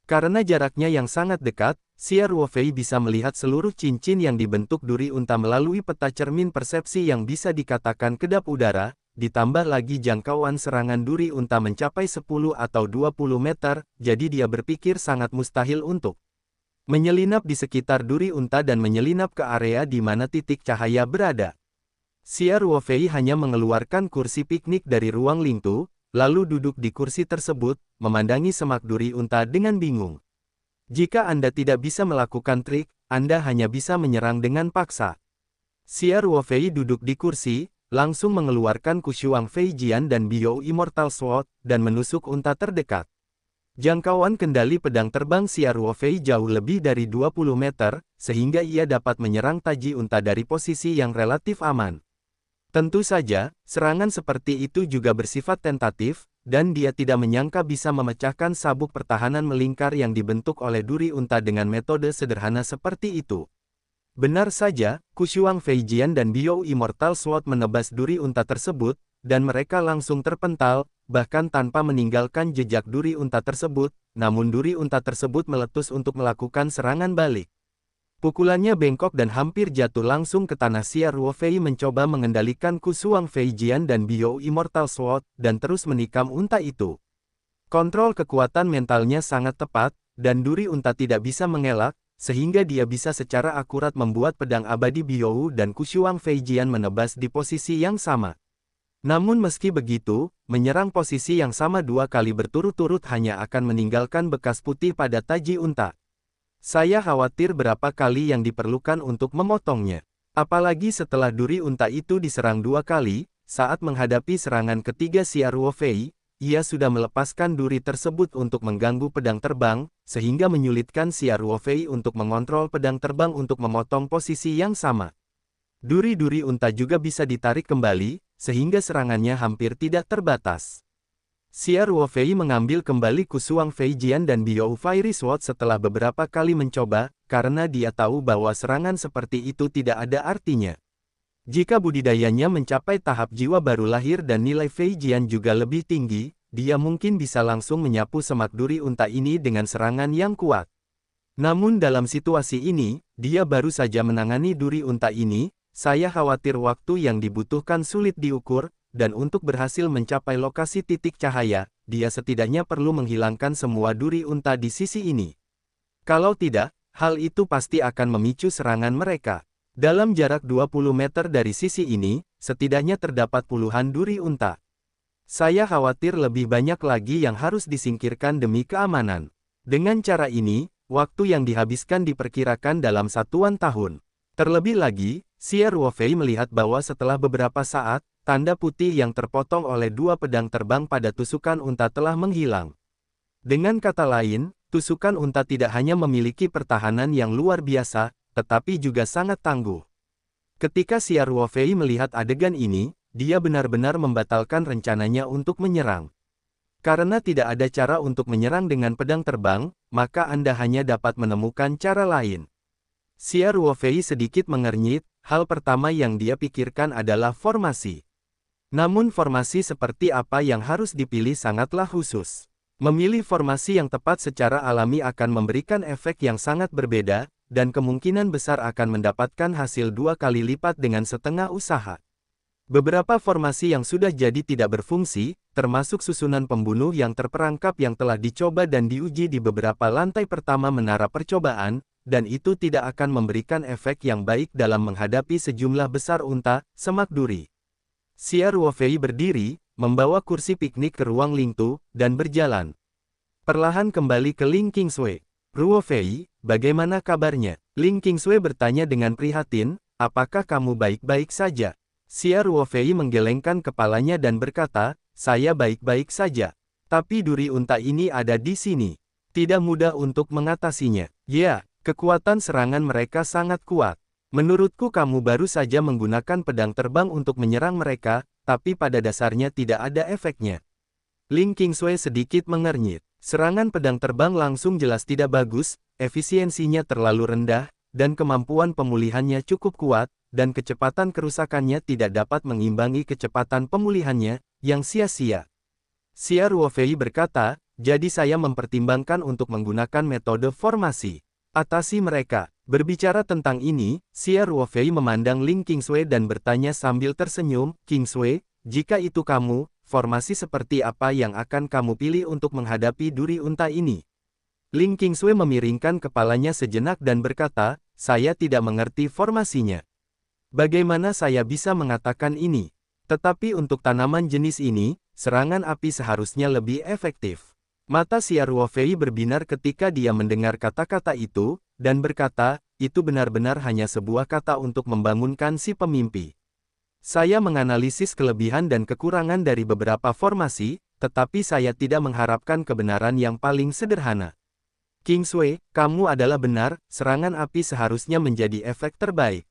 Karena jaraknya yang sangat dekat, Xia Ruofei bisa melihat seluruh cincin yang dibentuk duri unta melalui peta cermin persepsi yang bisa dikatakan kedap udara, ditambah lagi jangkauan serangan duri unta mencapai 10 atau 20 meter, jadi dia berpikir sangat mustahil untuk menyelinap di sekitar duri unta dan menyelinap ke area di mana titik cahaya berada. Xia Ruofei hanya mengeluarkan kursi piknik dari ruang Lingtu, lalu duduk di kursi tersebut, memandangi semak duri unta dengan bingung. Jika Anda tidak bisa melakukan trik, Anda hanya bisa menyerang dengan paksa. Xia Ruofei duduk di kursi, langsung mengeluarkan Kushuang Feijian dan Biou Immortal Sword, dan menusuk unta terdekat. Jangkauan kendali pedang terbang Xia Ruofei jauh lebih dari 20 meter, sehingga ia dapat menyerang taji unta dari posisi yang relatif aman. Tentu saja, serangan seperti itu juga bersifat tentatif, dan dia tidak menyangka bisa memecahkan sabuk pertahanan melingkar yang dibentuk oleh duri unta dengan metode sederhana seperti itu. Benar saja, Kushuang Feijian dan Biou Immortal Sword menebas duri unta tersebut, dan mereka langsung terpental, bahkan tanpa meninggalkan jejak duri unta tersebut, namun duri unta tersebut meletus untuk melakukan serangan balik. Pukulannya bengkok dan hampir jatuh langsung ke tanah. Xia Ruofei mencoba mengendalikan Kushuang Feijian dan Biou Immortal Sword, dan terus menikam unta itu. Kontrol kekuatan mentalnya sangat tepat, dan duri unta tidak bisa mengelak, sehingga dia bisa secara akurat membuat pedang abadi Biou dan Kushuang Feijian menebas di posisi yang sama. Namun meski begitu, menyerang posisi yang sama 2 kali berturut-turut hanya akan meninggalkan bekas putih pada taji unta. Saya khawatir berapa kali yang diperlukan untuk memotongnya. Apalagi setelah duri unta itu diserang 2 kali, saat menghadapi serangan ketiga Xia Ruofei, ia sudah melepaskan duri tersebut untuk mengganggu pedang terbang, sehingga menyulitkan Xia Ruofei untuk mengontrol pedang terbang untuk memotong posisi yang sama. Duri-duri unta juga bisa ditarik kembali, sehingga serangannya hampir tidak terbatas. Xia Ruofei mengambil kembali Kushuang Feijian dan Biou Fiery Sword setelah beberapa kali mencoba, karena dia tahu bahwa serangan seperti itu tidak ada artinya. Jika budidayanya mencapai tahap jiwa baru lahir dan nilai Feijian juga lebih tinggi, dia mungkin bisa langsung menyapu semak duri unta ini dengan serangan yang kuat. Namun dalam situasi ini, dia baru saja menangani duri unta ini. Saya khawatir waktu yang dibutuhkan sulit diukur, dan untuk berhasil mencapai lokasi titik cahaya, dia setidaknya perlu menghilangkan semua duri unta di sisi ini. Kalau tidak, hal itu pasti akan memicu serangan mereka. Dalam jarak 20 meter dari sisi ini, setidaknya terdapat puluhan duri unta. Saya khawatir lebih banyak lagi yang harus disingkirkan demi keamanan. Dengan cara ini, waktu yang dihabiskan diperkirakan dalam 1 tahun. Terlebih lagi, Xia Ruofei melihat bahwa setelah beberapa saat, tanda putih yang terpotong oleh 2 pedang terbang pada tusukan unta telah menghilang. Dengan kata lain, tusukan unta tidak hanya memiliki pertahanan yang luar biasa, tetapi juga sangat tangguh. Ketika Xia Ruofei melihat adegan ini, dia benar-benar membatalkan rencananya untuk menyerang. Karena tidak ada cara untuk menyerang dengan pedang terbang, maka Anda hanya dapat menemukan cara lain. Xia Ruofei sedikit mengernyit, hal pertama yang dia pikirkan adalah formasi. Namun formasi seperti apa yang harus dipilih sangatlah khusus. Memilih formasi yang tepat secara alami akan memberikan efek yang sangat berbeda, dan kemungkinan besar akan mendapatkan hasil 2 kali lipat dengan setengah usaha. Beberapa formasi yang sudah jadi tidak berfungsi, termasuk susunan pembunuh yang terperangkap yang telah dicoba dan diuji di beberapa lantai pertama menara percobaan, dan itu tidak akan memberikan efek yang baik dalam menghadapi sejumlah besar unta, semak duri. Xia Ruofei berdiri, membawa kursi piknik ke ruang Lingtu, dan berjalan perlahan kembali ke Ling Qingsui. Ruofei, bagaimana kabarnya? Ling Qingsui bertanya dengan prihatin, apakah kamu baik-baik saja? Xia Ruofei menggelengkan kepalanya dan berkata, saya baik-baik saja. Tapi duri unta ini ada di sini. Tidak mudah untuk mengatasinya. Ya. Kekuatan serangan mereka sangat kuat. Menurutku kamu baru saja menggunakan pedang terbang untuk menyerang mereka, tapi pada dasarnya tidak ada efeknya. Ling Qingsui sedikit mengernyit. Serangan pedang terbang langsung jelas tidak bagus, efisiensinya terlalu rendah, dan kemampuan pemulihannya cukup kuat, dan kecepatan kerusakannya tidak dapat mengimbangi kecepatan pemulihannya, yang sia-sia. Xia Ruofei berkata, jadi saya mempertimbangkan untuk menggunakan metode formasi. Atasi mereka. Berbicara tentang ini, Xia Ruofei memandang Ling Qingsui dan bertanya sambil tersenyum, Qingsui, jika itu kamu, formasi seperti apa yang akan kamu pilih untuk menghadapi duri unta ini? Ling Qingsui memiringkan kepalanya sejenak dan berkata, saya tidak mengerti formasinya. Bagaimana saya bisa mengatakan ini? Tetapi untuk tanaman jenis ini, serangan api seharusnya lebih efektif. Mata Xia Ruofei berbinar ketika dia mendengar kata-kata itu, dan berkata, itu benar-benar hanya sebuah kata untuk membangunkan si pemimpi. Saya menganalisis kelebihan dan kekurangan dari beberapa formasi, tetapi saya tidak mengharapkan kebenaran yang paling sederhana. Qingsui, kamu adalah benar, serangan api seharusnya menjadi efek terbaik.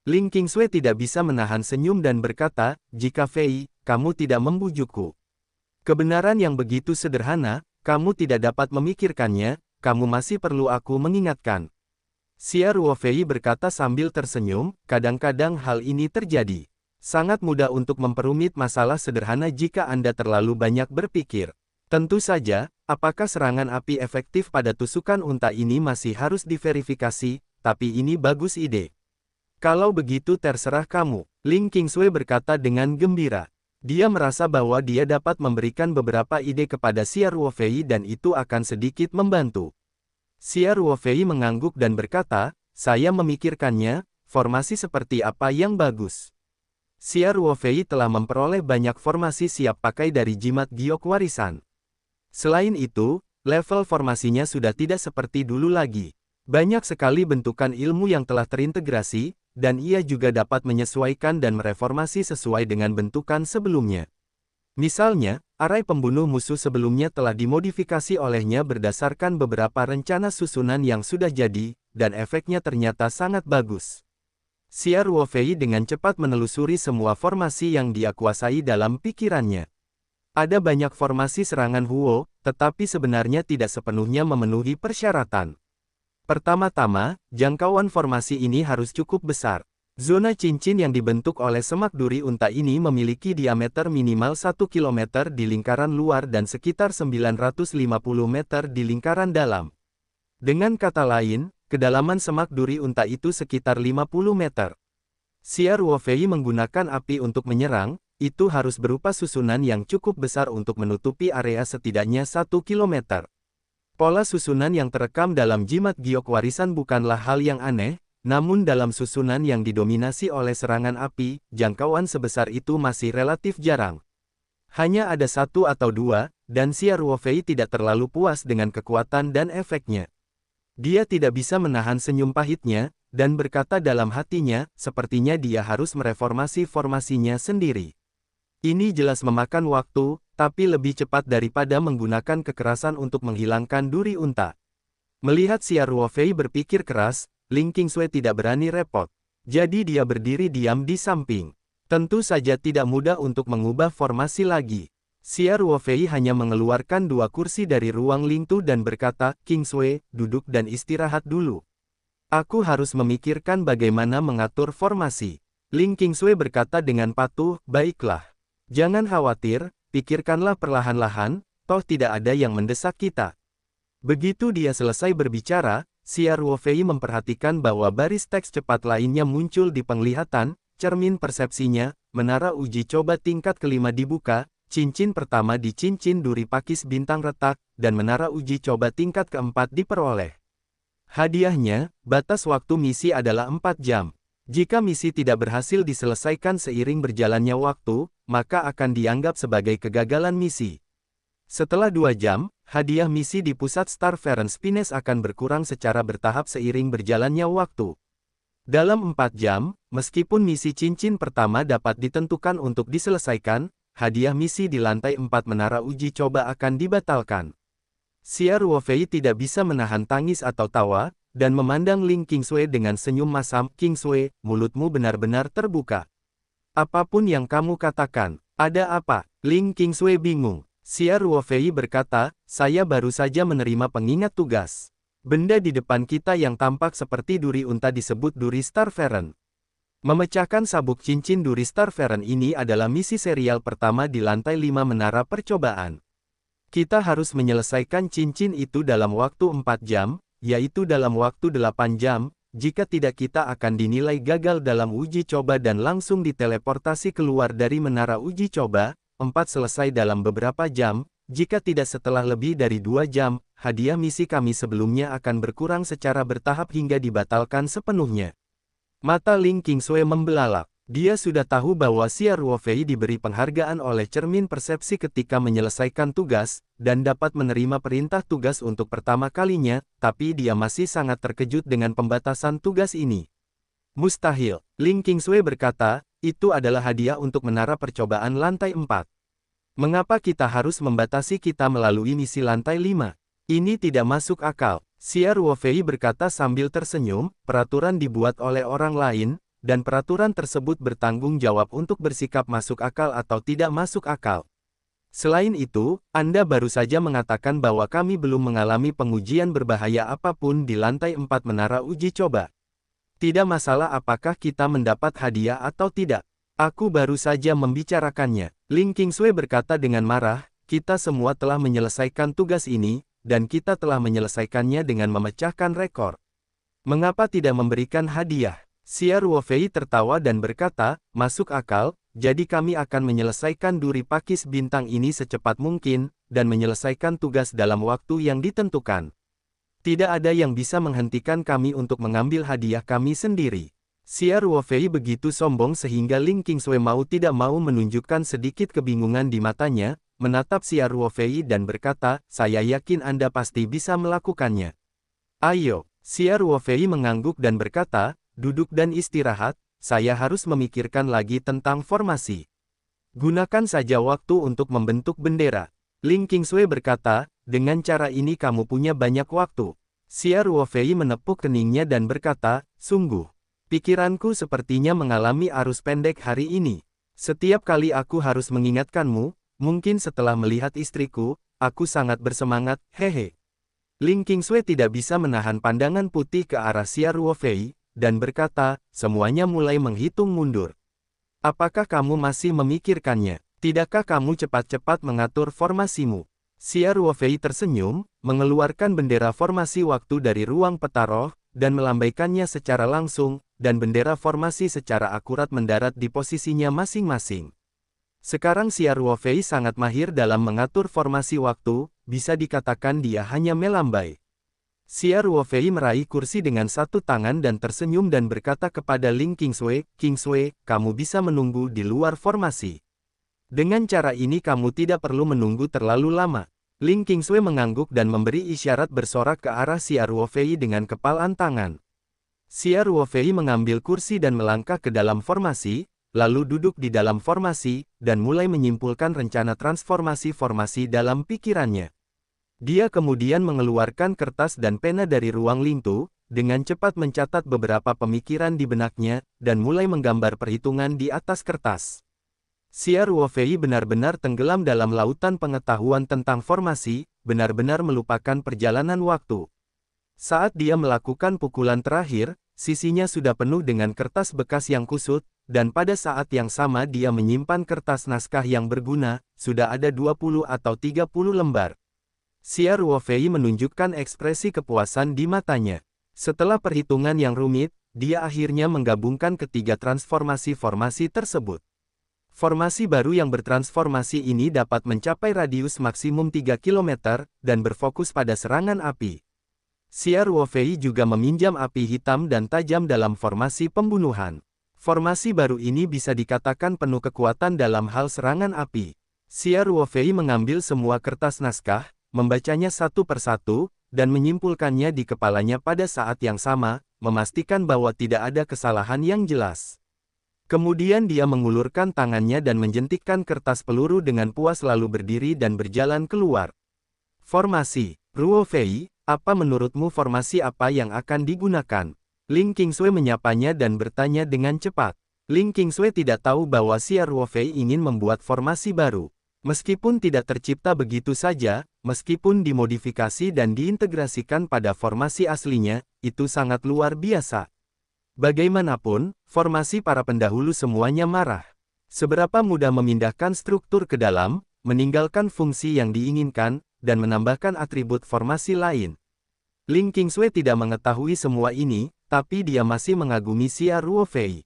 Ling Qingsui tidak bisa menahan senyum dan berkata, jika Fei, kamu tidak membujukku. Kebenaran yang begitu sederhana, kamu tidak dapat memikirkannya, kamu masih perlu aku mengingatkan. Xia Ruofei berkata sambil tersenyum, kadang-kadang hal ini terjadi. Sangat mudah untuk memperumit masalah sederhana jika Anda terlalu banyak berpikir. Tentu saja, apakah serangan api efektif pada tusukan unta ini masih harus diverifikasi, tapi ini bagus ide. Kalau begitu terserah kamu, Ling Qingsui berkata dengan gembira. Dia merasa bahwa dia dapat memberikan beberapa ide kepada Xia Ruofei dan itu akan sedikit membantu. Xia Ruofei mengangguk dan berkata, saya memikirkannya, formasi seperti apa yang bagus. Xia Ruofei telah memperoleh banyak formasi siap pakai dari jimat giok warisan. Selain itu, level formasinya sudah tidak seperti dulu lagi. Banyak sekali bentukan ilmu yang telah terintegrasi, dan ia juga dapat menyesuaikan dan mereformasi sesuai dengan bentukan sebelumnya. Misalnya, arai pembunuh musuh sebelumnya telah dimodifikasi olehnya berdasarkan beberapa rencana susunan yang sudah jadi, dan efeknya ternyata sangat bagus. Xia Ruofei dengan cepat menelusuri semua formasi yang dia kuasai dalam pikirannya. Ada banyak formasi serangan Huo, tetapi sebenarnya tidak sepenuhnya memenuhi persyaratan. Pertama-tama, jangkauan formasi ini harus cukup besar. Zona cincin yang dibentuk oleh semak duri unta ini memiliki diameter minimal 1 km di lingkaran luar dan sekitar 950 meter di lingkaran dalam. Dengan kata lain, kedalaman semak duri unta itu sekitar 50 meter. Xia Ruofei menggunakan api untuk menyerang, itu harus berupa susunan yang cukup besar untuk menutupi area setidaknya 1 km. Pola susunan yang terekam dalam jimat giok warisan bukanlah hal yang aneh, namun dalam susunan yang didominasi oleh serangan api, jangkauan sebesar itu masih relatif jarang. Hanya ada satu atau dua, dan Xia Ruofei tidak terlalu puas dengan kekuatan dan efeknya. Dia tidak bisa menahan senyum pahitnya, dan berkata dalam hatinya, sepertinya dia harus mereformasi formasinya sendiri. Ini jelas memakan waktu, tapi lebih cepat daripada menggunakan kekerasan untuk menghilangkan duri unta. Melihat Xia Ruofei berpikir keras, Ling Qingsui tidak berani repot. Jadi dia berdiri diam di samping. Tentu saja tidak mudah untuk mengubah formasi lagi. Xia Ruofei hanya mengeluarkan 2 kursi dari ruang Lingtu dan berkata, Qingsui, duduk dan istirahat dulu. Aku harus memikirkan bagaimana mengatur formasi. Ling Qingsui berkata dengan patuh, baiklah. Jangan khawatir, pikirkanlah perlahan-lahan, toh tidak ada yang mendesak kita. Begitu dia selesai berbicara, Xia Ruofei memperhatikan bahwa baris teks cepat lainnya muncul di penglihatan, cermin persepsinya, menara uji coba tingkat kelima dibuka, cincin pertama di cincin duri pakis bintang retak, dan menara uji coba tingkat keempat diperoleh. Hadiahnya, batas waktu misi adalah 4 jam. Jika misi tidak berhasil diselesaikan seiring berjalannya waktu, maka akan dianggap sebagai kegagalan misi. Setelah 2 jam, hadiah misi di pusat Star Feren Spines akan berkurang secara bertahap seiring berjalannya waktu. Dalam 4 jam, meskipun misi cincin pertama dapat ditentukan untuk diselesaikan, hadiah misi di lantai 4 menara uji coba akan dibatalkan. Xia Ruofei tidak bisa menahan tangis atau tawa, dan memandang Ling Qingsui dengan senyum masam. Qingsui, mulutmu benar-benar terbuka. Apapun yang kamu katakan, ada apa? Ling Qingsui bingung. Xia Ruofei berkata, saya baru saja menerima pengingat tugas. Benda di depan kita yang tampak seperti duri unta disebut duri Starferen. Memecahkan sabuk cincin duri Starferen ini adalah misi serial pertama di lantai 5 menara percobaan. Kita harus menyelesaikan cincin itu dalam waktu 4 jam, yaitu dalam waktu 8 jam, jika tidak kita akan dinilai gagal dalam uji coba dan langsung diteleportasi keluar dari menara uji coba. 4 selesai dalam beberapa jam, jika tidak setelah lebih dari 2 jam, hadiah misi kami sebelumnya akan berkurang secara bertahap hingga dibatalkan sepenuhnya. Mata Ling Qingsui membelalak. Dia sudah tahu bahwa Xia Ruofei diberi penghargaan oleh cermin persepsi ketika menyelesaikan tugas, dan dapat menerima perintah tugas untuk pertama kalinya, tapi dia masih sangat terkejut dengan pembatasan tugas ini. Mustahil, Ling Qingsui berkata, itu adalah hadiah untuk menara percobaan lantai 4. Mengapa kita harus membatasi kita melalui misi lantai 5? Ini tidak masuk akal. Xia Ruofei berkata sambil tersenyum, peraturan dibuat oleh orang lain, dan peraturan tersebut bertanggung jawab untuk bersikap masuk akal atau tidak masuk akal. Selain itu, Anda baru saja mengatakan bahwa kami belum mengalami pengujian berbahaya apapun di lantai 4 menara uji coba. Tidak masalah apakah kita mendapat hadiah atau tidak. Aku baru saja membicarakannya. Ling Qingsui berkata dengan marah, kita semua telah menyelesaikan tugas ini, dan kita telah menyelesaikannya dengan memecahkan rekor. Mengapa tidak memberikan hadiah? Xia Ruofei tertawa dan berkata, masuk akal, jadi kami akan menyelesaikan duri pakis bintang ini secepat mungkin, dan menyelesaikan tugas dalam waktu yang ditentukan. Tidak ada yang bisa menghentikan kami untuk mengambil hadiah kami sendiri. Xia Ruofei begitu sombong sehingga Ling Qingsui mau tidak mau menunjukkan sedikit kebingungan di matanya, menatap Xia Ruofei dan berkata, saya yakin Anda pasti bisa melakukannya. Ayo, Xia Ruofei mengangguk dan berkata, duduk dan istirahat, saya harus memikirkan lagi tentang formasi. Gunakan saja waktu untuk membentuk bendera. Ling Qingsui berkata, dengan cara ini kamu punya banyak waktu. Xia Ruofei menepuk keningnya dan berkata, sungguh. Pikiranku sepertinya mengalami arus pendek hari ini. Setiap kali aku harus mengingatkanmu, mungkin setelah melihat istriku, aku sangat bersemangat, hehe. Ling Qingsui tidak bisa menahan pandangan putih ke arah Xia Ruofei, dan berkata, semuanya mulai menghitung mundur. Apakah kamu masih memikirkannya? Tidakkah kamu cepat-cepat mengatur formasimu? Xia Ruofei tersenyum, mengeluarkan bendera formasi waktu dari ruang peta roh, dan melambaikannya secara langsung, dan bendera formasi secara akurat mendarat di posisinya masing-masing. Sekarang Xia Ruofei sangat mahir dalam mengatur formasi waktu, bisa dikatakan dia hanya melambai. Xia Ruofei meraih kursi dengan satu tangan dan tersenyum dan berkata kepada Ling Qingsui, Qingsui, kamu bisa menunggu di luar formasi. Dengan cara ini kamu tidak perlu menunggu terlalu lama. Ling Qingsui mengangguk dan memberi isyarat bersorak ke arah Xia Ruofei dengan kepalan tangan. Xia Ruofei mengambil kursi dan melangkah ke dalam formasi, lalu duduk di dalam formasi, dan mulai menyimpulkan rencana transformasi formasi dalam pikirannya. Dia kemudian mengeluarkan kertas dan pena dari ruang lintu, dengan cepat mencatat beberapa pemikiran di benaknya, dan mulai menggambar perhitungan di atas kertas. Xia Ruofei benar-benar tenggelam dalam lautan pengetahuan tentang formasi, benar-benar melupakan perjalanan waktu. Saat dia melakukan pukulan terakhir, sisinya sudah penuh dengan kertas bekas yang kusut, dan pada saat yang sama dia menyimpan kertas naskah yang berguna, sudah ada 20 atau 30 lembar. Xia Ruofei menunjukkan ekspresi kepuasan di matanya. Setelah perhitungan yang rumit, dia akhirnya menggabungkan ketiga transformasi formasi tersebut. Formasi baru yang bertransformasi ini dapat mencapai radius maksimum 3 km, dan berfokus pada serangan api. Xia Ruofei juga meminjam api hitam dan tajam dalam formasi pembunuhan. Formasi baru ini bisa dikatakan penuh kekuatan dalam hal serangan api. Xia Ruofei mengambil semua kertas naskah, membacanya satu persatu, dan menyimpulkannya di kepalanya pada saat yang sama, memastikan bahwa tidak ada kesalahan yang jelas. Kemudian dia mengulurkan tangannya dan menjentikkan kertas peluru dengan puas lalu berdiri dan berjalan keluar. Formasi, Ruofei, apa menurutmu formasi apa yang akan digunakan? Ling Qingsui menyapanya dan bertanya dengan cepat. Ling Qingsui tidak tahu bahwa Xia Ruofei ingin membuat formasi baru. Meskipun tidak tercipta begitu saja, meskipun dimodifikasi dan diintegrasikan pada formasi aslinya, itu sangat luar biasa. Bagaimanapun, formasi para pendahulu semuanya marah. Seberapa mudah memindahkan struktur ke dalam, meninggalkan fungsi yang diinginkan, dan menambahkan atribut formasi lain. Ling Qingsui tidak mengetahui semua ini, tapi dia masih mengagumi Xia Ruofei.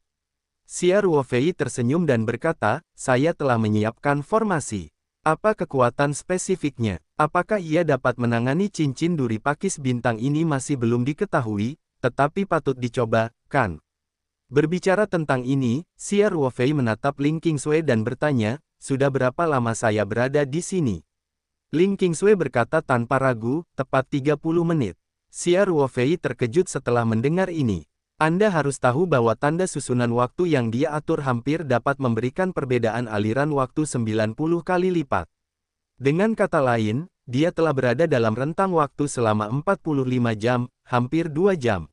Xia Ruofei tersenyum dan berkata, saya telah menyiapkan formasi. Apa kekuatan spesifiknya? Apakah ia dapat menangani cincin duri pakis bintang ini masih belum diketahui, tetapi patut dicoba, kan? Berbicara tentang ini, Xia Ruofei menatap Ling Qingsui dan bertanya, sudah berapa lama saya berada di sini? Ling Qingsui berkata tanpa ragu, tepat 30 menit. Xia Ruofei terkejut setelah mendengar ini. Anda harus tahu bahwa tanda susunan waktu yang dia atur hampir dapat memberikan perbedaan aliran waktu 90 kali lipat. Dengan kata lain, dia telah berada dalam rentang waktu selama 45 jam, hampir 2 jam.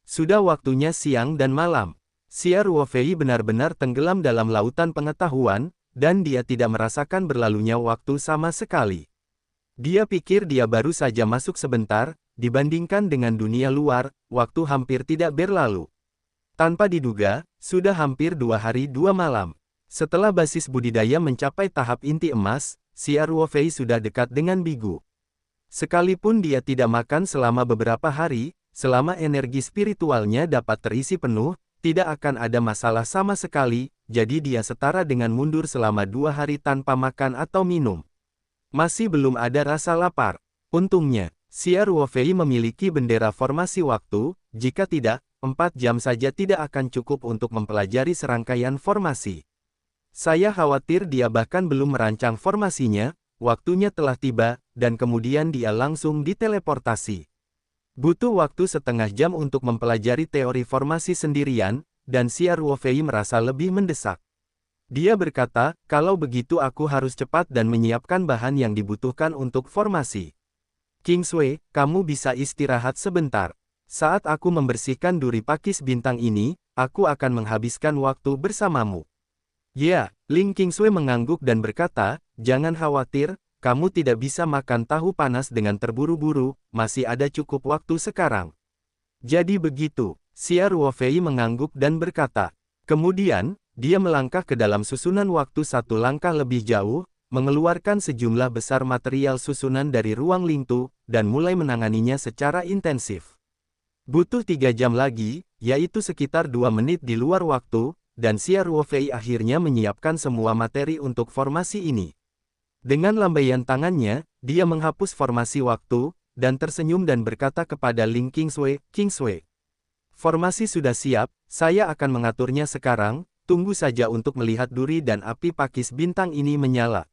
Sudah waktunya siang dan malam. Xia Ruofei benar-benar tenggelam dalam lautan pengetahuan, dan dia tidak merasakan berlalunya waktu sama sekali. Dia pikir dia baru saja masuk sebentar, dibandingkan dengan dunia luar, waktu hampir tidak berlalu. Tanpa diduga, sudah hampir 2 hari 2 malam. Setelah basis budidaya mencapai tahap inti emas, Xia Ruofei sudah dekat dengan bigu. Sekalipun dia tidak makan selama beberapa hari, selama energi spiritualnya dapat terisi penuh, tidak akan ada masalah sama sekali, jadi dia setara dengan mundur selama 2 hari tanpa makan atau minum. Masih belum ada rasa lapar. Untungnya, Xia Ruofei memiliki bendera formasi waktu, jika tidak, 4 jam saja tidak akan cukup untuk mempelajari serangkaian formasi. Saya khawatir dia bahkan belum merancang formasinya, waktunya telah tiba, dan kemudian dia langsung diteleportasi. Butuh waktu setengah jam untuk mempelajari teori formasi sendirian, dan Xia Ruofei merasa lebih mendesak. Dia berkata, kalau begitu aku harus cepat dan menyiapkan bahan yang dibutuhkan untuk formasi. Qingsui, kamu bisa istirahat sebentar. Saat aku membersihkan duri pakis bintang ini, aku akan menghabiskan waktu bersamamu. Ya, Ling Qingsui mengangguk dan berkata, jangan khawatir, kamu tidak bisa makan tahu panas dengan terburu-buru, masih ada cukup waktu sekarang. Jadi begitu, Xia Ruofei mengangguk dan berkata. Kemudian, dia melangkah ke dalam susunan waktu satu langkah lebih jauh, mengeluarkan sejumlah besar material susunan dari ruang Lingtu, dan mulai menanganinya secara intensif. Butuh 3 jam lagi, yaitu sekitar 2 menit di luar waktu, dan Xia Ruofei akhirnya menyiapkan semua materi untuk formasi ini. Dengan lambaian tangannya, dia menghapus formasi waktu, dan tersenyum dan berkata kepada Ling Qingsui, Qingsui, formasi sudah siap, saya akan mengaturnya sekarang, tunggu saja untuk melihat duri dan api pakis bintang ini menyala.